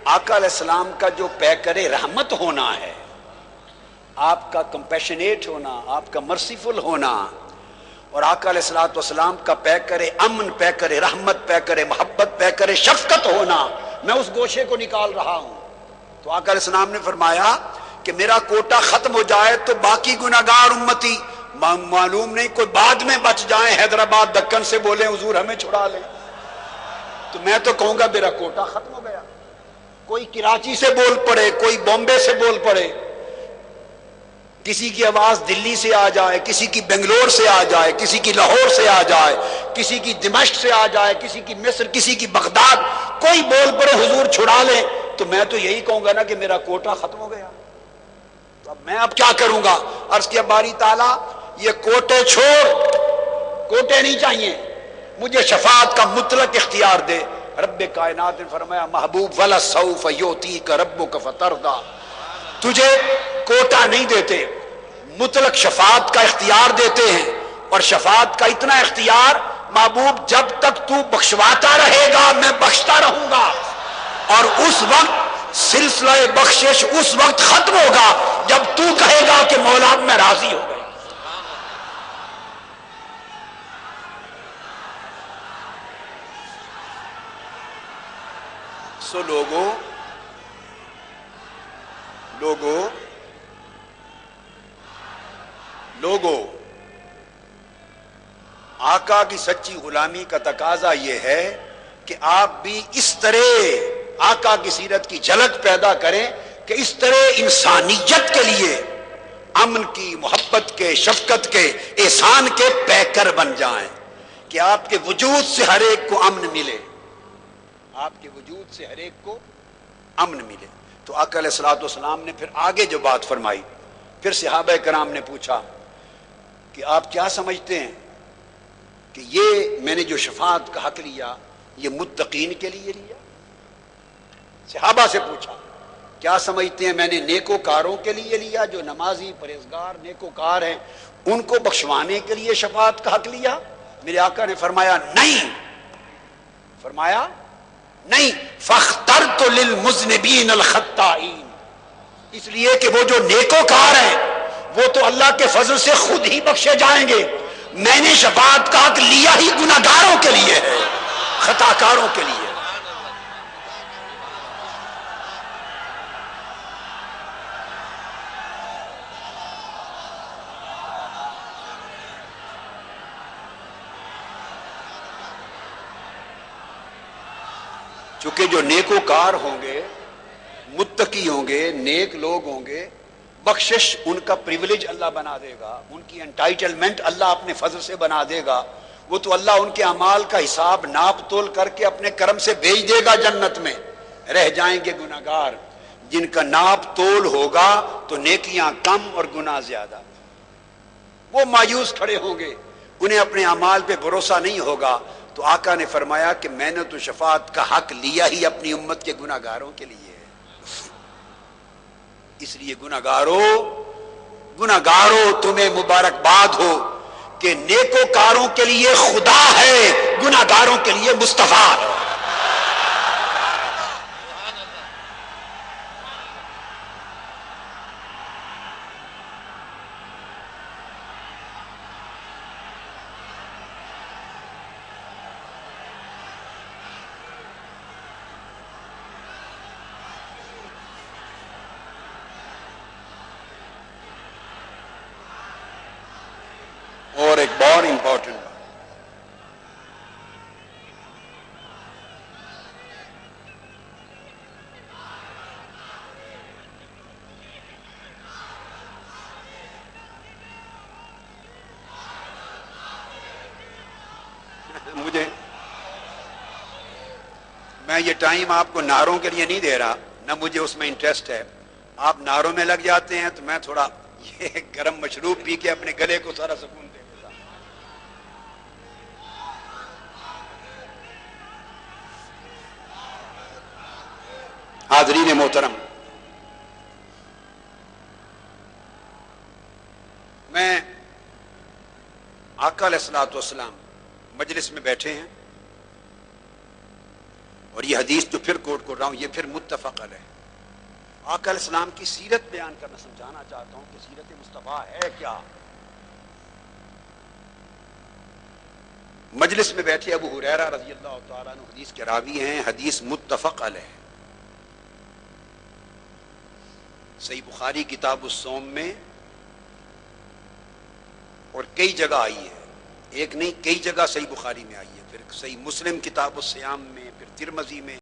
آقا علیہ السلام کا جو پیکر رحمت ہونا ہے، آپ کا کمپیشنیٹ ہونا، آپ کا مرسیفل ہونا، اور آقا علیہ الصلوۃ والسلام کا پیکر امن، پیکر رحمت، پیکر محبت، پیکر شفقت ہونا، میں اس گوشے کو نکال رہا ہوں۔ تو آقا علیہ السلام نے فرمایا کہ میرا کوٹا ختم ہو جائے تو باقی گناہگار امتی معلوم نہیں کوئی بعد میں بچ جائیں، حیدرآباد دکن سے بولیں حضور ہمیں چھڑا لیں، تو میں تو کہوں گا میرا کوٹا ختم ہو گیا۔ کوئی کراچی سے بول پڑے، کوئی بامبے سے بول پڑے، کسی کی آواز دلی سے آ جائے، کسی کی بنگلور سے آ جائے، کسی کی لاہور سے آ جائے، کسی کی دمشق سے آ جائے، کسی کی مصر، کسی کی بغداد، کوئی بول پڑے حضور چھڑا لے، تو میں تو یہی کہوں گا نا کہ میرا کوٹا ختم ہو گیا، تو اب میں اب کیا کروں گا؟ عرض کیا باری تعالیٰ یہ کوٹے چھوڑ، کوٹے نہیں چاہیے، مجھے شفاعت کا مطلق اختیار دے۔ رب کائنات نے فرمایا محبوب وَلَسَوْفَ يُعْطِيكَ رَبُّكَ فَتَرْضَىٰ، تجھے کوٹا نہیں دیتے، مطلق شفاعت کا اختیار دیتے ہیں، اور شفاعت کا اتنا اختیار محبوب جب تک تو بخشواتا رہے گا میں بخشتا رہوں گا، اور اس وقت سلسلہ بخشش اس وقت ختم ہوگا جب تو کہے گا کہ مولا میں راضی ہو گئی۔ سو لوگوں آقا کی سچی غلامی کا تقاضا یہ ہے کہ آپ بھی اس طرح آقا کی سیرت کی جھلک پیدا کریں کہ اس طرح انسانیت کے لیے امن کی، محبت کے، شفقت کے، احسان کے پیکر بن جائیں، کہ آپ کے وجود سے ہر ایک کو امن ملے، آپ کے وجود سے ہر ایک کو امن ملے۔ تو آقا علیہ الصلوۃ والسلام نے پھر آگے جو بات فرمائی، پھر صحابہ کرام نے پوچھا کہ آپ کیا سمجھتے ہیں کہ یہ میں نے جو شفاعت کا حق لیا یہ متقین کے لیے لیا؟ صحابہ سے پوچھا کیا سمجھتے ہیں میں نے نیکوکاروں کے لیے لیا، جو نمازی، پرہیزگار، نیکوکار ہیں ان کو بخشوانے کے لیے شفاعت کا حق لیا؟ میرے آقا نے فرمایا نہیں، فرمایا نہیں، فاخترت للمذنبین الخطائین، اس لیے کہ وہ جو نیکوکار ہیں وہ تو اللہ کے فضل سے خود ہی بخشے جائیں گے، میں نے شفاعت کا حق لیا ہی گناہگاروں کے لیے ہے، خطا کاروں کے لیے۔ چونکہ جو نیکوکار ہوں گے، متقی ہوں گے، نیک لوگ ہوں گے، بخشش ان کا پریولیج اللہ بنا دے گا، ان کی انٹائٹلمنٹ اللہ اپنے فضل سے بنا دے گا، وہ تو اللہ ان کے اعمال کا حساب ناپ تول کر کے اپنے کرم سے بھیج دے گا جنت میں۔ رہ جائیں گے گناہگار جن کا ناپ تول ہوگا تو نیکیاں کم اور گناہ زیادہ، وہ مایوس کھڑے ہوں گے، انہیں اپنے اعمال پہ بھروسہ نہیں ہوگا۔ تو آقا نے فرمایا کہ میں نے تو شفاعت کا حق لیا ہی اپنی امت کے گناہگاروں کے لیے، اس لیے گناہگاروں تمہیں مبارکباد ہو کہ نیکوکاروں کے لیے خدا ہے، گناہگاروں کے لیے مصطفیٰ ہے۔ اور ایک بہت امپورٹنٹ بات، میں یہ ٹائم آپ کو نعروں کے لیے نہیں دے رہا، نہ مجھے اس میں انٹرسٹ ہے، آپ نعروں میں لگ جاتے ہیں تو میں تھوڑا یہ گرم مشروب پی کے اپنے گلے کو سارا سکون دے دیتا۔ حاضرین محترم، میں آقا علیہ الصلوۃ والسلام مجلس میں بیٹھے ہیں، اور یہ حدیث جو پھر کوٹ کر رہا ہوں یہ پھر متفق علیہ، آقا علیہ السلام کی سیرت بیان کرنا سمجھانا چاہتا ہوں کہ سیرت مصطفیٰ ہے کیا۔ مجلس میں بیٹھے ابو ہریرہ رضی اللہ تعالیٰ عنہ حدیث کے راوی ہیں، حدیث متفق علیہ، صحیح بخاری کتاب الصوم میں، اور کئی جگہ آئی ہے، ایک نہیں کئی جگہ صحیح بخاری میں آئی ہے، پھر صحیح مسلم کتاب الصیام میں، پھر ترمذی میں،